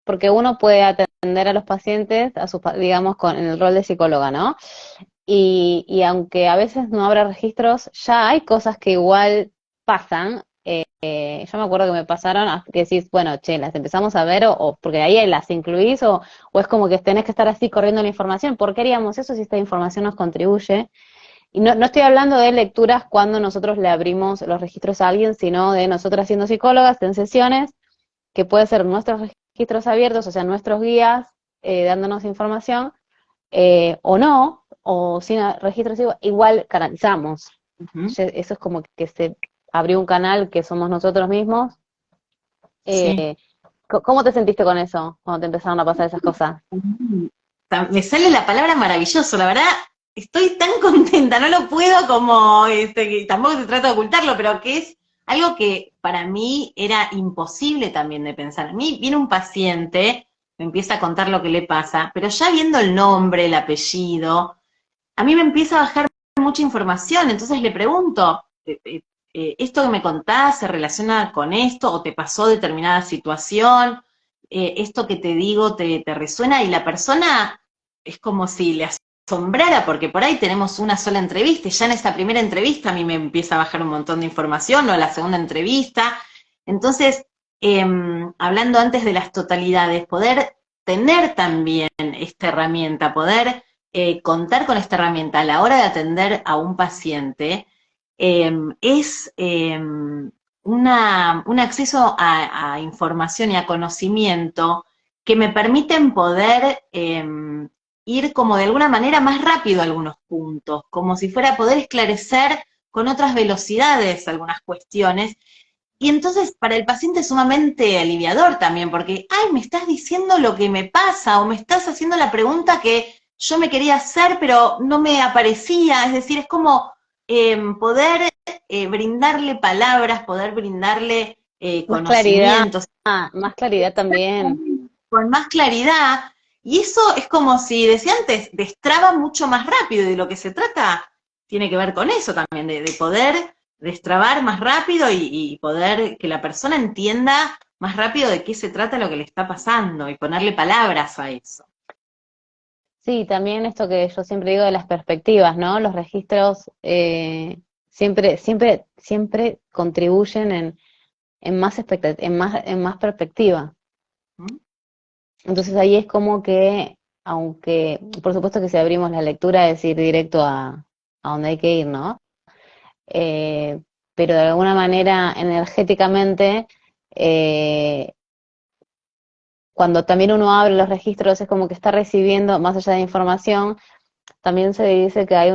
porque uno puede atender a los pacientes, digamos, con en el rol de psicóloga, ¿no? Y aunque a veces no habrá registros, ya hay cosas que igual pasan. Yo me acuerdo que me pasaron, que decís, bueno, che, las empezamos a ver, o porque ahí las incluís, o es como que tenés que estar así corriendo la información. ¿Por qué haríamos eso si esta información nos contribuye? Y no estoy hablando de lecturas cuando nosotros le abrimos los registros a alguien, sino de nosotras siendo psicólogas en sesiones, que puede ser nuestros registros abiertos, o sea, nuestros guías dándonos información, o no, o sin registros, igual canalizamos. ujú, Eso es como que se abrió un canal que somos nosotros mismos. sí. ¿Cómo te sentiste con eso cuando te empezaron a pasar esas cosas? Me sale la palabra maravilloso, la verdad, estoy tan contenta, no lo puedo como, que tampoco se trata de ocultarlo, pero que es algo que para mí era imposible también de pensar. A mí viene un paciente, me empieza a contar lo que le pasa, pero ya viendo el nombre, el apellido, a mí me empieza a bajar mucha información, entonces le pregunto, ¿esto que me contás se relaciona con esto o te pasó determinada situación? ¿Esto que te digo te resuena? Y la persona es como si le asombrara, porque por ahí tenemos una sola entrevista y ya en esa primera entrevista a mí me empieza a bajar un montón de información, o la segunda entrevista. Entonces, hablando antes de las totalidades, poder tener también esta herramienta, poder contar con esta herramienta a la hora de atender a un paciente es un acceso a información y a conocimiento que me permiten poder ir como de alguna manera más rápido a algunos puntos, como si fuera poder esclarecer con otras velocidades algunas cuestiones. Y entonces para el paciente es sumamente aliviador también, porque, ay, me estás diciendo lo que me pasa o me estás haciendo la pregunta que yo me quería hacer, pero no me aparecía. Es decir, es como poder brindarle palabras, poder brindarle Más claridad, conocimientos más claridad también. con más claridad. Y eso es como si, decía antes, destraba mucho más rápido. Y de lo que se trata tiene que ver con eso también, de poder destrabar más rápido y poder que la persona entienda más rápido de qué se trata lo que le está pasando y ponerle palabras a eso. Sí, también esto que yo siempre digo de las perspectivas, ¿no? Los registros siempre contribuyen en más perspectiva. ¿Mm? Entonces ahí es como que, aunque, por supuesto que si abrimos la lectura es ir directo a donde hay que ir, ¿no? Eh, pero de alguna manera energéticamente, eh, cuando también uno abre los registros es como que está recibiendo, más allá de información, también se dice que hay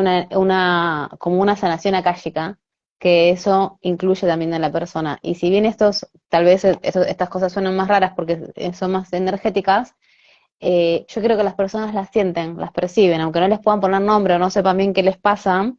como una sanación akáshica, que eso incluye también a la persona. Y si bien tal vez estas cosas suenan más raras porque son más energéticas, yo creo que las personas las sienten, las perciben, aunque no les puedan poner nombre o no sepan bien qué les pasa,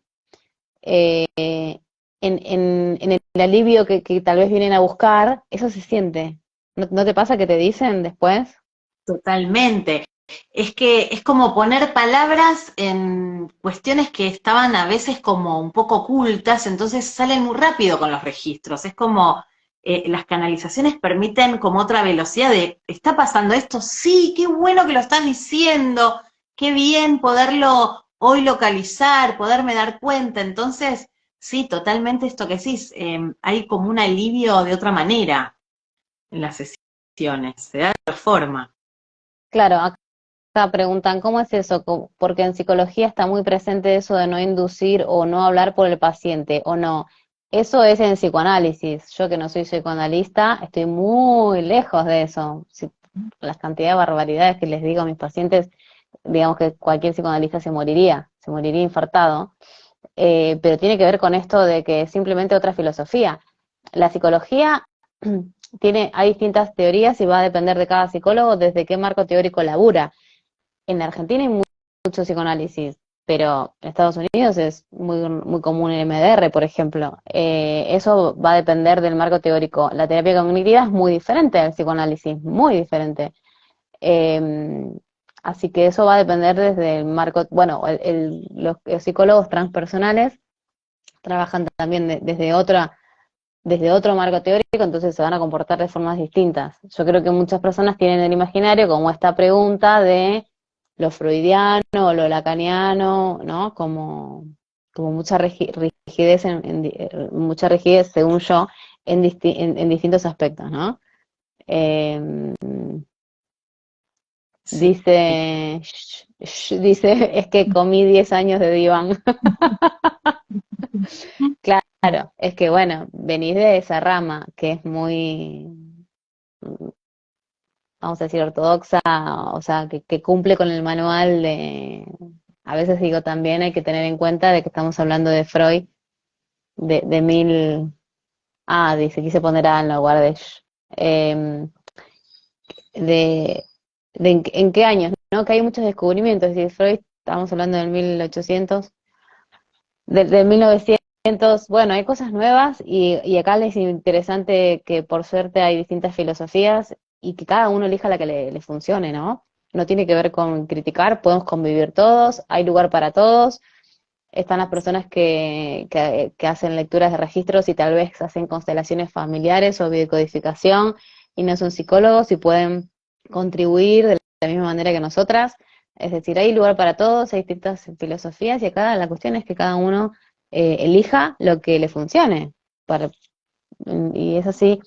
eh, en el alivio que tal vez vienen a buscar, eso se siente. ¿No te pasa que te dicen después? Totalmente. Es que es como poner palabras en cuestiones que estaban a veces como un poco ocultas, entonces salen muy rápido con los registros. Es como las canalizaciones permiten como otra velocidad de, ¿está pasando esto? Sí, qué bueno que lo estás diciendo, qué bien poderlo hoy localizar, poderme dar cuenta. Entonces, sí, totalmente esto que decís, hay como un alivio de otra manera en las sesiones, se da de otra forma. Claro, acá preguntan, ¿cómo es eso? Porque en psicología está muy presente eso de no inducir o no hablar por el paciente, o no. Eso es en psicoanálisis. Yo que no soy psicoanalista, estoy muy lejos de eso. Las cantidades de barbaridades que les digo a mis pacientes, digamos que cualquier psicoanalista se moriría infartado. Pero tiene que ver con esto de que es simplemente otra filosofía. La psicología hay distintas teorías y va a depender de cada psicólogo desde qué marco teórico labura. En Argentina hay mucho psicoanálisis, pero en Estados Unidos es muy común el MDR, por ejemplo. Eso va a depender del marco teórico. La terapia cognitiva es muy diferente al psicoanálisis, muy diferente. Eh, Así que eso va a depender desde el marco, bueno, los psicólogos transpersonales trabajan también desde otro marco teórico, entonces se van a comportar de formas distintas. Yo creo que muchas personas tienen en el imaginario como esta pregunta de lo freudiano o lo lacaniano, ¿no? Como mucha rigidez, mucha rigidez, según yo, en distintos aspectos, ¿no? Eh, Sí. dice, es que comí 10 años de diván. Claro, es que bueno, venís de esa rama que es muy, vamos a decir, ortodoxa, o sea, que cumple con el manual de... A veces digo también hay que tener en cuenta de que estamos hablando de Freud de mil... Ah, dice, quise poner A en lugar de... em, de, en qué años, ¿no? Que hay muchos descubrimientos, es decir, Freud, estamos hablando del 1800, del 1900, bueno, hay cosas nuevas y acá es interesante que por suerte hay distintas filosofías y que cada uno elija la que le funcione, ¿no? No tiene que ver con criticar, podemos convivir todos, hay lugar para todos, están las personas que hacen lecturas de registros y tal vez hacen constelaciones familiares o biodecodificación y no son psicólogos y pueden contribuir de la misma manera que nosotras. Es decir, hay lugar para todos, hay distintas filosofías y acá la cuestión es que cada uno elija lo que le funcione. Para, y es así.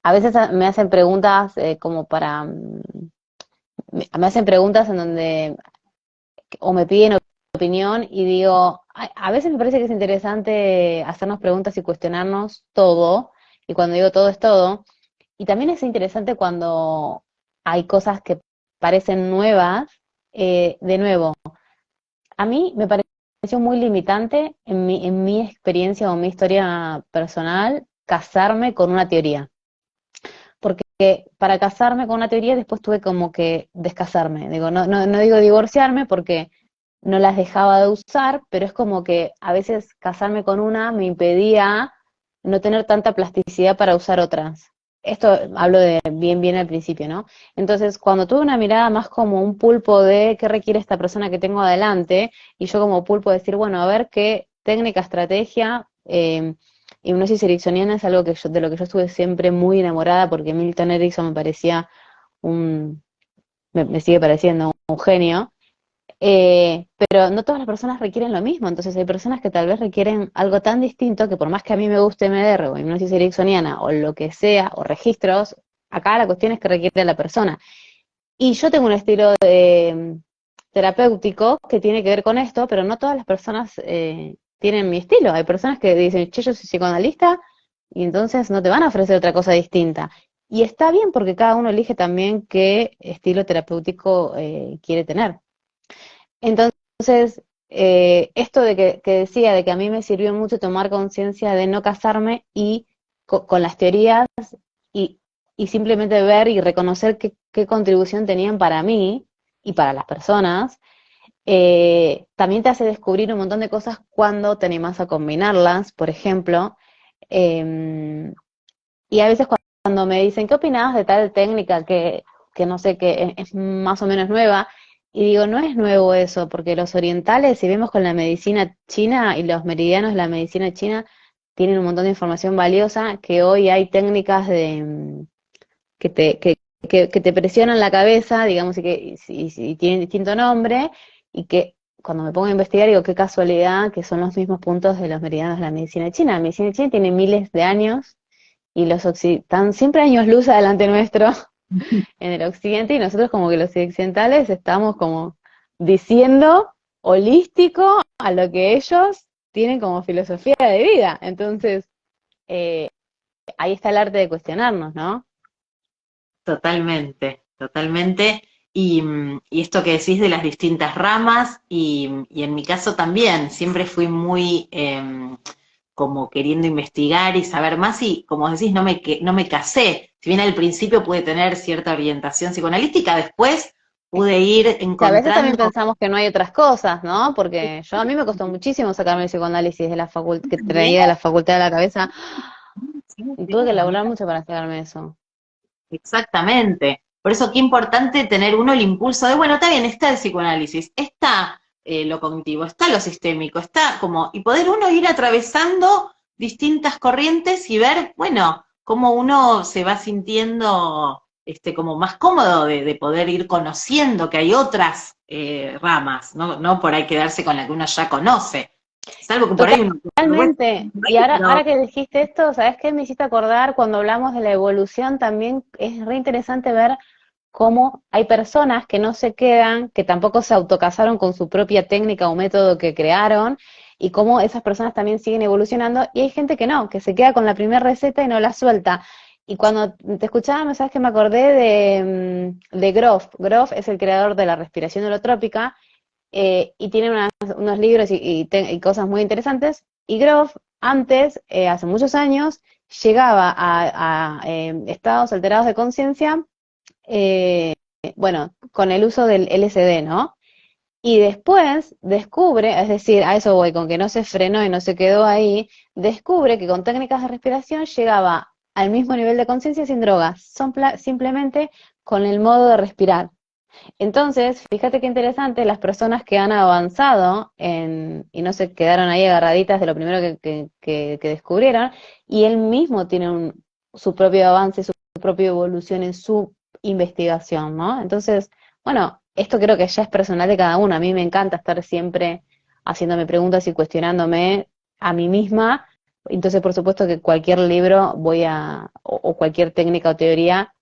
A veces me hacen preguntas me hacen preguntas en donde o me piden opinión y digo, a veces me parece que es interesante hacernos preguntas y cuestionarnos todo y cuando digo todo es todo. Y también es interesante cuando hay cosas que parecen nuevas, de nuevo, a mí me pareció muy limitante en mi experiencia o mi historia personal casarme con una teoría. Porque para casarme con una teoría después tuve como que descasarme. Digo, no digo divorciarme porque no las dejaba de usar, pero es como que a veces casarme con una me impedía no tener tanta plasticidad para usar otras. Esto hablo de bien al principio, ¿no? Entonces, cuando tuve una mirada más como un pulpo de qué requiere esta persona que tengo adelante, y yo como pulpo decir, bueno, a ver qué técnica, estrategia, hipnosis ericksoniana es algo de lo que yo estuve siempre muy enamorada, porque Milton Erickson me parecía un, me sigue pareciendo un genio. Pero no todas las personas requieren lo mismo, entonces hay personas que tal vez requieren algo tan distinto que por más que a mí me guste MDR o hipnosis ericksoniana o lo que sea, o registros, acá la cuestión es que requiere la persona. Y yo tengo un estilo terapéutico que tiene que ver con esto, pero no todas las personas tienen mi estilo. Hay personas que dicen, che, yo soy psicoanalista, y entonces no te van a ofrecer otra cosa distinta. Y está bien porque cada uno elige también qué estilo terapéutico quiere tener. Entonces, esto de que decía, de que a mí me sirvió mucho tomar conciencia de no casarme y con las teorías y, y simplemente ver y reconocer qué contribución tenían para mí y para las personas, también te hace descubrir un montón de cosas cuando te animás a combinarlas, por ejemplo. eh, y a veces cuando me dicen, ¿qué opinabas de tal técnica que no sé, que es más o menos nueva? Y digo, no es nuevo eso, porque los orientales, si vemos con la medicina china y los meridianos de la medicina china, tienen un montón de información valiosa, que hoy hay técnicas que que te presionan la cabeza, digamos, y tienen distinto nombre, y que cuando me pongo a investigar digo, qué casualidad que son los mismos puntos de los meridianos de la medicina china. La medicina china tiene miles de años y están siempre años luz adelante nuestro en el occidente y nosotros como que los occidentales estamos como diciendo holístico a lo que ellos tienen como filosofía de vida. Entonces, eh, ahí está el arte de cuestionarnos, ¿no? Totalmente, totalmente. Y esto que decís de las distintas ramas, y en mi caso también, siempre fui muy como queriendo investigar y saber más, y como decís, no me casé. Si bien al principio pude tener cierta orientación psicoanalítica, después pude ir Y a veces también encontrando pensamos que no hay otras cosas, ¿no? Porque a mí me costó muchísimo sacarme el psicoanálisis de la que traía de la facultad de la cabeza y tuve que laburar mucho para sacarme eso. exactamente. Por eso qué importante tener uno el impulso de, bueno, está bien, está el psicoanálisis, está lo cognitivo, está lo sistémico, está como, y poder uno ir atravesando distintas corrientes y ver, bueno, cómo uno se va sintiendo como más cómodo de poder ir conociendo que hay otras ramas, ¿no? No por ahí quedarse con la que uno ya conoce. Salvo que por ahí uno... Totalmente. Y Pero ahora que dijiste esto, ¿sabes qué? Me hiciste acordar cuando hablamos de la evolución, también es re interesante ver cómo hay personas que no se quedan, que tampoco se autocasaron con su propia técnica o método que crearon, y cómo esas personas también siguen evolucionando, y hay gente que no, que se queda con la primera receta y no la suelta. Y cuando te escuchaba, me sabes que me acordé de Grof. Grof es el creador de la respiración holotrópica, y tiene unos libros y cosas muy interesantes. Y Grof, antes, hace muchos años, llegaba a estados alterados de conciencia, eh, bueno, con el uso del LSD, ¿no? Y después descubre, es decir, a eso voy, con que no se frenó y no se quedó ahí, descubre que con técnicas de respiración llegaba al mismo nivel de conciencia sin drogas, simplemente con el modo de respirar. Entonces, fíjate qué interesante, las personas que han avanzado y no se quedaron ahí agarraditas de lo primero que descubrieron, y él mismo tiene su propio avance, su propia evolución en su investigación, ¿no? Entonces, bueno, esto creo que ya es personal de cada uno. A mí me encanta estar siempre haciéndome preguntas y cuestionándome a mí misma. Entonces, por supuesto que cualquier libro o cualquier técnica o teoría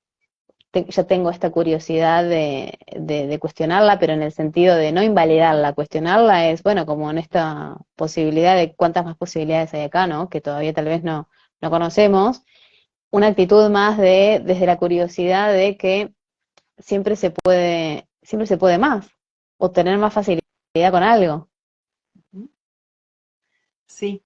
yo tengo esta curiosidad de cuestionarla, pero en el sentido de no invalidarla. Cuestionarla es, bueno, como en esta posibilidad de cuántas más posibilidades hay acá, ¿no? Que todavía tal vez no conocemos. una actitud más de, desde la curiosidad de que siempre se puede más, o tener más facilidad con algo. Sí.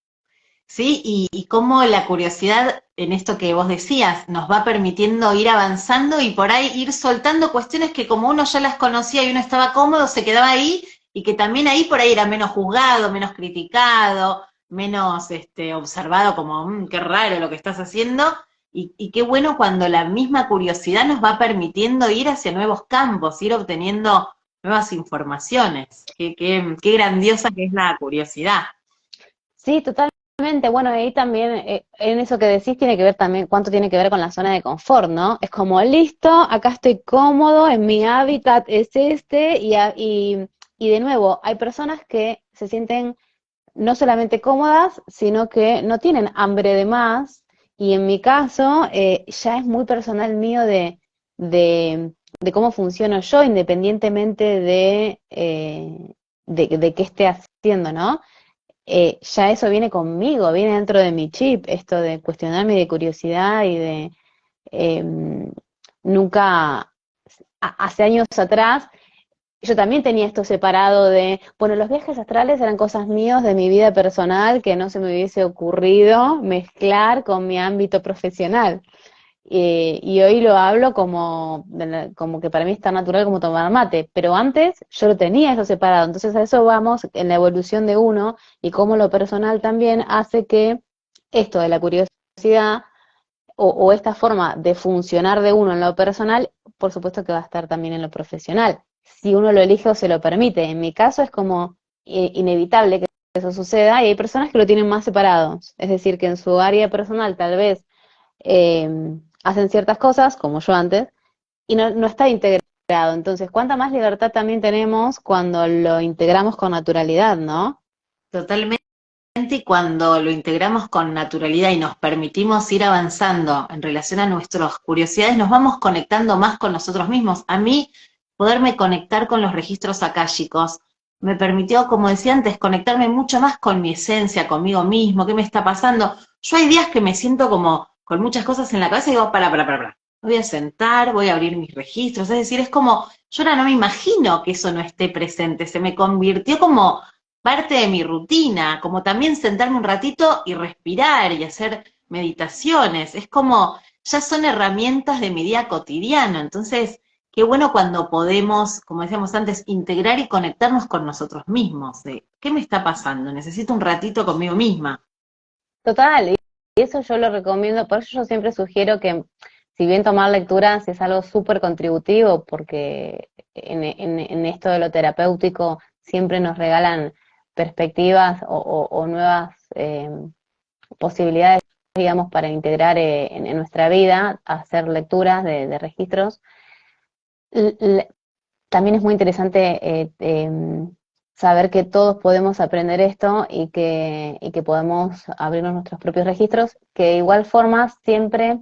Sí, y cómo la curiosidad en esto que vos decías nos va permitiendo ir avanzando y por ahí ir soltando cuestiones que como uno ya las conocía y uno estaba cómodo, se quedaba ahí y que también ahí por ahí era menos juzgado, menos criticado, menos observado como, qué raro lo que estás haciendo. Y qué bueno cuando la misma curiosidad nos va permitiendo ir hacia nuevos campos, ir obteniendo nuevas informaciones. Qué grandiosa que es la curiosidad. Sí, totalmente. Bueno, ahí también, en eso que decís, tiene que ver también cuánto tiene que ver con la zona de confort, ¿no? Es como, listo, acá estoy cómodo, en mi hábitat es este, y de nuevo, hay personas que se sienten no solamente cómodas, sino que no tienen hambre de más, y en mi caso, ya es muy personal mío de cómo funciono yo, independientemente de qué esté haciendo, ¿no? Ya eso viene conmigo, viene dentro de mi chip, esto de cuestionarme y de curiosidad y de eh, nunca, hace años atrás, yo también tenía esto separado de, bueno, los viajes astrales eran cosas mías de mi vida personal que no se me hubiese ocurrido mezclar con mi ámbito profesional. Y hoy lo hablo como, como que para mí es tan natural como tomar mate, pero antes yo lo tenía eso separado, entonces a eso vamos en la evolución de uno y cómo lo personal también hace que esto de la curiosidad o esta forma de funcionar de uno en lo personal, por supuesto que va a estar también en lo profesional, si uno lo elige o se lo permite. En mi caso es como inevitable que eso suceda y hay personas que lo tienen más separados, es decir, que en su área personal tal vez eh, hacen ciertas cosas, como yo antes, y no está integrado. Entonces, ¿cuánta más libertad también tenemos cuando lo integramos con naturalidad, no? Totalmente. Y cuando lo integramos con naturalidad y nos permitimos ir avanzando en relación a nuestras curiosidades, nos vamos conectando más con nosotros mismos. A mí, poderme conectar con los registros akáshicos me permitió, como decía antes, conectarme mucho más con mi esencia, conmigo mismo, qué me está pasando. Yo hay días que me siento como con muchas cosas en la cabeza y digo, para. Me voy a sentar, voy a abrir mis registros. Es decir, es como, yo ahora no me imagino que eso no esté presente. Se me convirtió como parte de mi rutina, como también sentarme un ratito y respirar y hacer meditaciones. Es como, ya son herramientas de mi día cotidiano. Entonces, qué bueno cuando podemos, como decíamos antes, integrar y conectarnos con nosotros mismos. De, ¿qué me está pasando? Necesito un ratito conmigo misma. Total, y eso yo lo recomiendo, por eso yo siempre sugiero que, si bien tomar lecturas es algo súper contributivo, porque en esto de lo terapéutico siempre nos regalan perspectivas o nuevas posibilidades, digamos, para integrar en nuestra vida, hacer lecturas de registros. L- l- También es muy interesante saber que todos podemos aprender esto y que podemos abrirnos nuestros propios registros, que de igual forma siempre,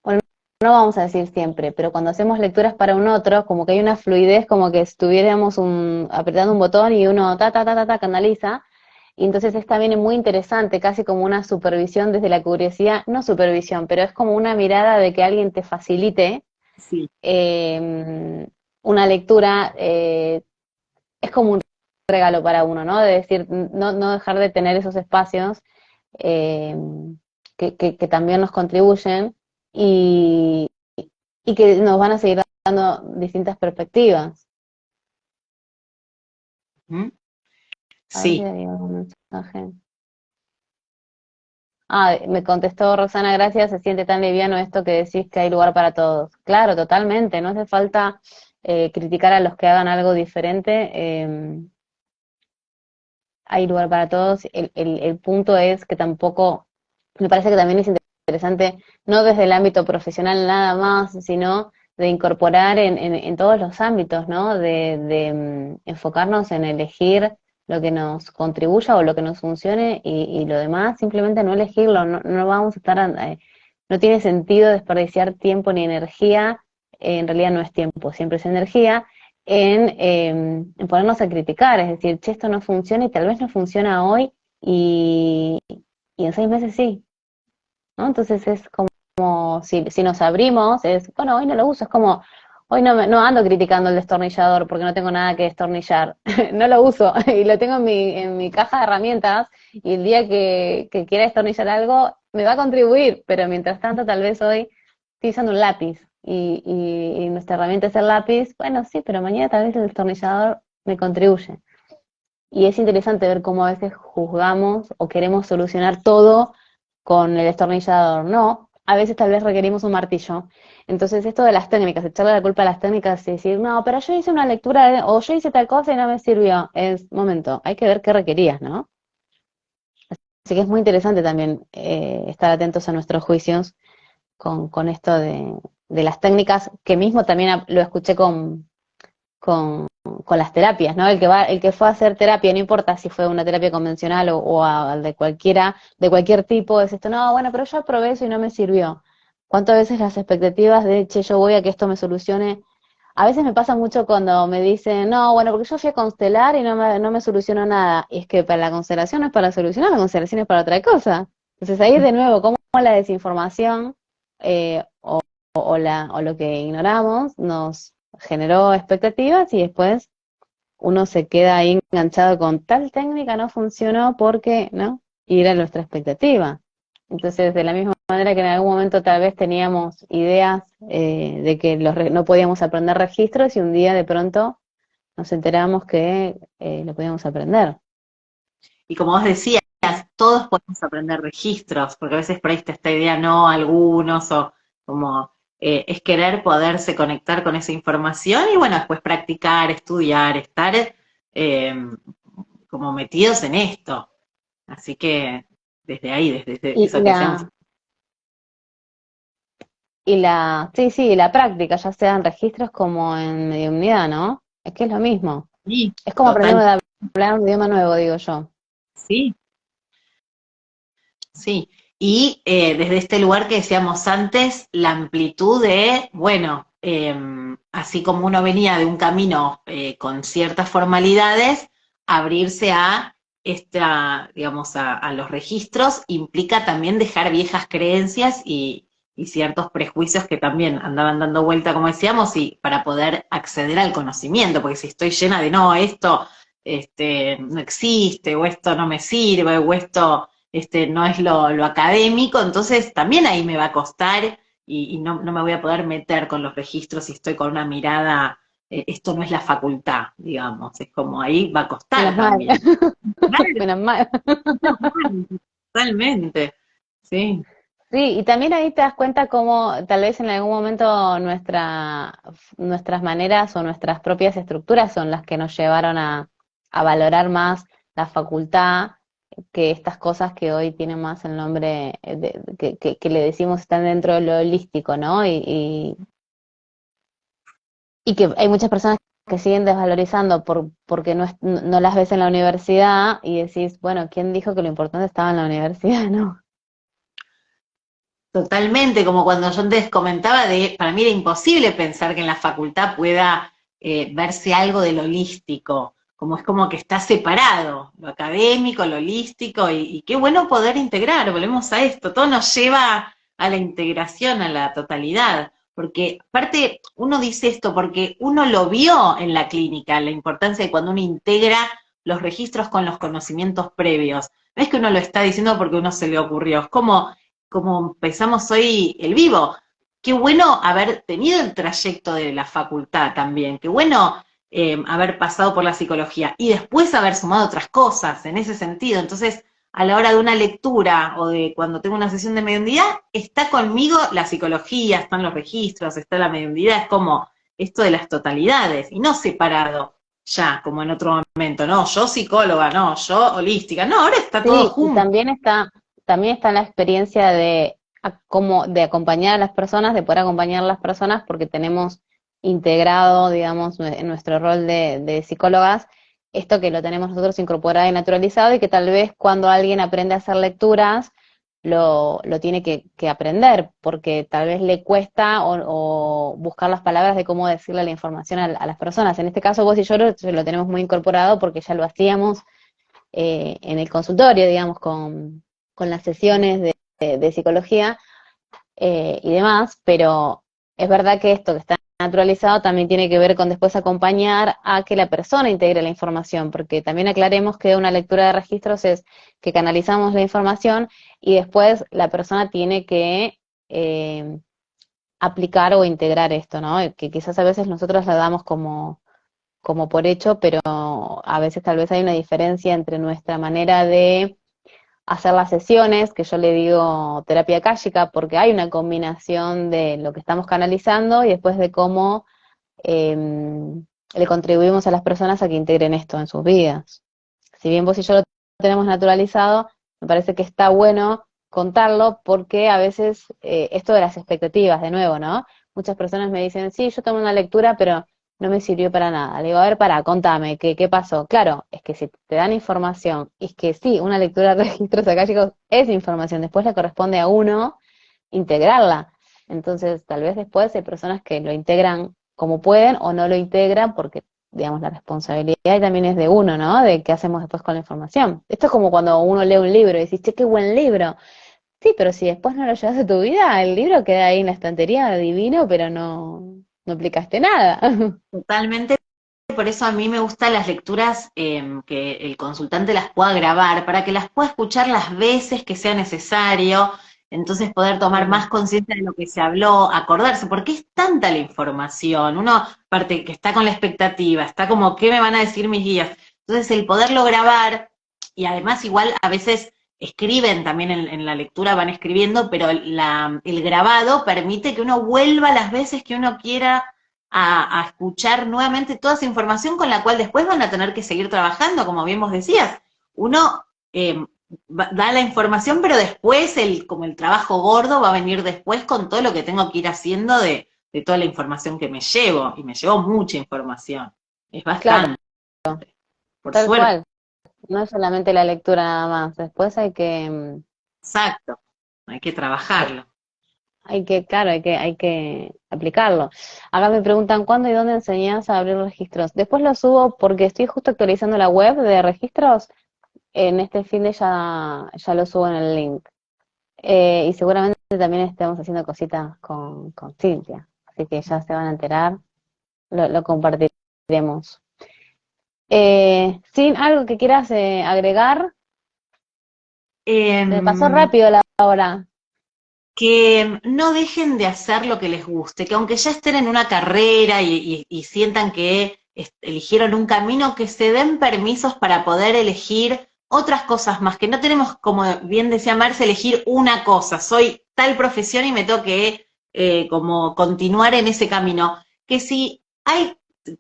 bueno, no vamos a decir siempre, pero cuando hacemos lecturas para un otro, como que hay una fluidez, como que estuviéramos apretando un botón y uno canaliza, y entonces es también muy interesante, casi como una supervisión desde la curiosidad, no supervisión, pero es como una mirada de que alguien te facilite Sí. eh, una lectura, es como un regalo para uno, ¿no? De decir, no dejar de tener esos espacios eh, que también nos contribuyen y, y que nos van a seguir dando distintas perspectivas. ¿Mm? A ver si Sí. hay algún mensaje. Ah, me contestó Roxana, gracias, se siente tan liviano esto que decís que hay lugar para todos. Claro, totalmente, no hace falta criticar a los que hagan algo diferente, hay lugar para todos. El punto es que tampoco, me parece que también es interesante, no desde el ámbito profesional nada más, sino de incorporar en todos los ámbitos, ¿no? Enfocarnos en elegir lo que nos contribuya o lo que nos funcione y lo demás, simplemente no elegirlo, no vamos a estar, no tiene sentido desperdiciar tiempo ni energía, en realidad no es tiempo, siempre es energía, en ponernos a criticar, es decir, che, esto no funciona y tal vez no funciona hoy y, y en 6 meses sí, ¿no? Entonces es como como si nos abrimos, es, bueno, hoy no lo uso, es como, hoy no ando criticando el destornillador porque no tengo nada que destornillar, no lo uso y lo tengo en mi caja de herramientas y el día que quiera destornillar algo me va a contribuir, pero mientras tanto tal vez hoy estoy usando un lápiz y nuestra herramienta es el lápiz, bueno, sí, pero mañana tal vez el destornillador me contribuye. Y es interesante ver cómo a veces juzgamos o queremos solucionar todo con el destornillador. No, a veces tal vez requerimos un martillo. Entonces, esto de las técnicas, echarle la culpa a las técnicas y decir, no, pero yo hice una lectura o yo hice tal cosa y no me sirvió. Es, momento, hay que ver qué requerías, ¿no? Así que es muy interesante también estar atentos a nuestros juicios con esto de las técnicas, que mismo también lo escuché con las terapias, ¿no? El que fue a hacer terapia, no importa si fue una terapia convencional de cualquiera, de cualquier tipo, es esto, no, bueno, pero yo probé eso y no me sirvió. ¿Cuántas veces las expectativas de, che, yo voy a que esto me solucione? A veces me pasa mucho cuando me dicen, no, bueno, porque yo fui a constelar y no me solucionó nada. Y es que para la constelación no es para solucionar, la constelación es para otra cosa. Entonces ahí de nuevo, cómo la desinformación o lo que ignoramos nos generó expectativas y después uno se queda ahí enganchado con tal técnica no funcionó porque, ¿no? Y era nuestra expectativa. Entonces, de la misma manera que en algún momento tal vez teníamos ideas de que no podíamos aprender registros y un día de pronto nos enteramos que lo podíamos aprender. Y como vos decías, todos podemos aprender registros, porque a veces por ahí está esta idea, no, algunos, o como es querer poderse conectar con esa información y bueno, después practicar, estudiar, estar eh, como metidos en esto. Así que desde ahí, desde Y eso que decíamos, sí, sí, la práctica, ya sea en registros como en mediunidad, ¿no? Es que es lo mismo. sí, Es como aprender total, a hablar un idioma nuevo, digo yo. sí, sí. Y desde este lugar que decíamos antes, la amplitud de, bueno, así como uno venía de un camino con ciertas formalidades, abrirse a esta, digamos, a los registros implica también dejar viejas creencias y ciertos prejuicios que también andaban dando vuelta, como decíamos, y para poder acceder al conocimiento, porque si estoy llena de no, esto no existe, o esto no me sirve, o esto no es lo académico, entonces también ahí me va a costar y no me voy a poder meter con los registros si estoy con una mirada, esto no es la facultad, digamos, es como ahí va a costar Menos mal, también. Claro, menos mal. totalmente, sí. Sí, y también ahí te das cuenta cómo tal vez en algún momento nuestras maneras o nuestras propias estructuras son las que nos llevaron a valorar más la facultad que estas cosas que hoy tienen más el nombre que le decimos están dentro de lo holístico, ¿no? Y que hay muchas personas que siguen desvalorizando porque no las ves en la universidad y decís, bueno, ¿quién dijo que lo importante estaba en la universidad, no? Totalmente, como cuando yo antes comentaba de, para mí era imposible pensar que en la facultad pueda verse algo del holístico, como es como que está separado, lo académico, lo holístico, y qué bueno poder integrar, volvemos a esto, todo nos lleva a la integración, a la totalidad, porque aparte uno dice esto porque uno lo vio en la clínica, la importancia de cuando uno integra los registros con los conocimientos previos, no es que uno lo está diciendo porque uno se le ocurrió, es como empezamos hoy el vivo. Qué bueno haber tenido el trayecto de la facultad también, qué bueno haber pasado por la psicología y después haber sumado otras cosas en ese sentido. Entonces, a la hora de una lectura o de cuando tengo una sesión de mediunidad, está conmigo la psicología, están los registros, está la mediunidad, es como esto de las totalidades y no separado ya, como en otro momento, no, yo psicóloga, no, yo holística, no, ahora está todo Sí, y junto. también está la experiencia como de acompañar a las personas, de poder acompañar a las personas porque tenemos integrado, digamos, en nuestro rol de psicólogas, esto que lo tenemos nosotros incorporado y naturalizado y que tal vez cuando alguien aprende a hacer lecturas, lo tiene que aprender, porque tal vez le cuesta o buscar las palabras de cómo decirle la información a las personas. En este caso vos y yo lo tenemos muy incorporado porque ya lo hacíamos en el consultorio, digamos, con las sesiones de psicología, y demás, pero es verdad que esto que está naturalizado también tiene que ver con después acompañar a que la persona integre la información, porque también aclaremos que una lectura de registros es que canalizamos la información y después la persona tiene que aplicar o integrar esto, ¿no? Que quizás a veces nosotros la damos como por hecho, pero a veces tal vez hay una diferencia entre nuestra manera de hacer las sesiones, que yo le digo terapia akáshica, porque hay una combinación de lo que estamos canalizando y después de cómo eh, le contribuimos a las personas a que integren esto en sus vidas. Si bien vos y yo lo tenemos naturalizado, me parece que está bueno contarlo porque a veces esto de las expectativas, de nuevo, ¿no? Muchas personas me dicen, sí, yo tomé una lectura, pero no me sirvió para nada. Le digo, a ver, contame, ¿qué pasó? Claro, es que si te dan información, y es que sí, una lectura de registros akáshicos es información, después le corresponde a uno integrarla. Entonces, tal vez después hay personas que lo integran como pueden o no lo integran porque, digamos, la responsabilidad también es de uno, ¿no? De qué hacemos después con la información. Esto es como cuando uno lee un libro y dices, che, qué buen libro. Sí, pero si después no lo llevas a tu vida, el libro queda ahí en la estantería divino, pero no aplicaste nada. Totalmente. Por eso a mí me gustan las lecturas que el consultante las pueda grabar, para que las pueda escuchar las veces que sea necesario, entonces poder tomar más conciencia de lo que se habló, acordarse, porque es tanta la información, uno, aparte que está con la expectativa, está como, ¿qué me van a decir mis guías? Entonces el poderlo grabar, y además igual a veces escriben también en la lectura, van escribiendo, pero el grabado permite que uno vuelva las veces que uno quiera a escuchar nuevamente toda esa información con la cual después van a tener que seguir trabajando, como bien vos decías. Uno da la información, pero después, como el trabajo gordo va a venir después con todo lo que tengo que ir haciendo de toda la información que me llevo, y me llevo mucha información. Es Claro, bastante, por tal suerte. cual. No es solamente la lectura nada más. Después hay que, Exacto, hay que hay, trabajarlo. claro, hay que aplicarlo. Acá me preguntan cuándo y dónde enseñás a abrir registros. Después lo subo porque estoy justo actualizando la web de registros. En este fin de ya lo subo en el link. Y seguramente también estemos haciendo cositas con Cintia. Así que ya se van a enterar, lo compartiremos. Sin algo que quieras agregar, se me pasó Em, rápido la hora. que no dejen de hacer lo que les guste, que aunque ya estén en una carrera y sientan que eligieron un camino, que se den permisos para poder elegir otras cosas más, que no tenemos, como bien decía Marce, elegir una cosa, soy tal profesión y me tengo que como continuar en ese camino, que si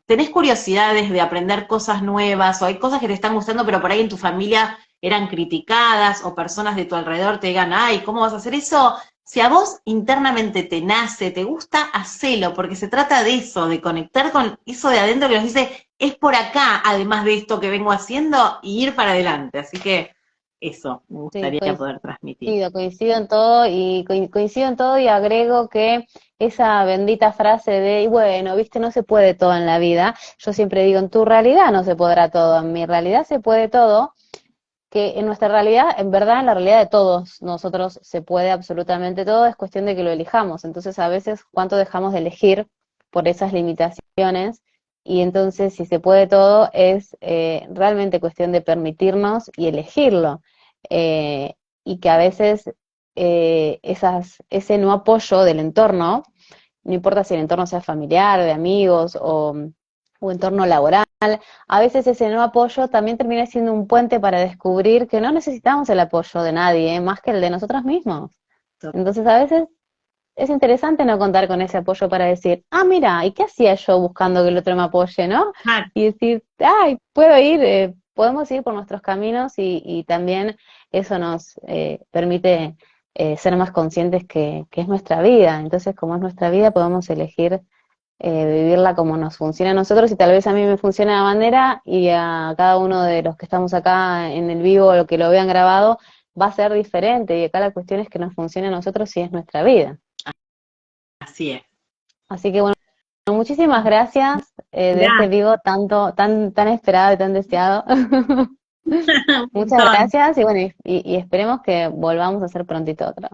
tenés curiosidades de aprender cosas nuevas o hay cosas que te están gustando, pero por ahí en tu familia eran criticadas o personas de tu alrededor te digan, ay, ¿cómo vas a hacer eso? Si a vos internamente te nace, te gusta, hacelo, porque se trata de eso, de conectar con eso de adentro que nos dice, es por acá, además de esto que vengo haciendo, y ir para adelante. Así que eso me Sí, gustaría poder transmitir. coincido en todo y coincido en todo y agrego que esa bendita frase de, y bueno, viste, no se puede todo en la vida. Yo siempre digo, en tu realidad no se podrá todo, en mi realidad se puede todo, que en nuestra realidad, en verdad, en la realidad de todos nosotros se puede absolutamente todo, es cuestión de que lo elijamos. Entonces, a veces, ¿cuánto dejamos de elegir por esas limitaciones? Y entonces, si se puede todo, es realmente cuestión de permitirnos y elegirlo. Y que a veces ese no apoyo del entorno, no importa si el entorno sea familiar, de amigos o entorno laboral, a veces ese no apoyo también termina siendo un puente para descubrir que no necesitamos el apoyo de nadie, más que el de nosotros mismos. Entonces a veces es interesante no contar con ese apoyo para decir, ah, mira, ¿y qué hacía yo buscando que el otro me apoye, no? Ah, Y decir, ay, puedo ir, podemos ir por nuestros caminos y también eso nos permite ser más conscientes que es nuestra vida. Entonces, como es nuestra vida, podemos elegir vivirla como nos funciona a nosotros y tal vez a mí me funciona de una manera y a cada uno de los que estamos acá en el vivo o lo que lo vean grabado va a ser diferente y acá la cuestión es que nos funcione a nosotros si es nuestra vida. así es. Así que bueno, muchísimas gracias de este Gracias, vivo tan esperado y tan deseado. un Muchas montón. gracias y bueno, y esperemos que volvamos a hacer prontito otro.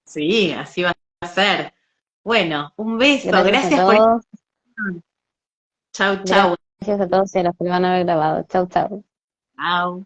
Sí, así va placer. Bueno, un beso, Gracias a gracias por... todos, Chau, chau. gracias a todos y a los que lo van a haber grabado. Chau, chau. Chau.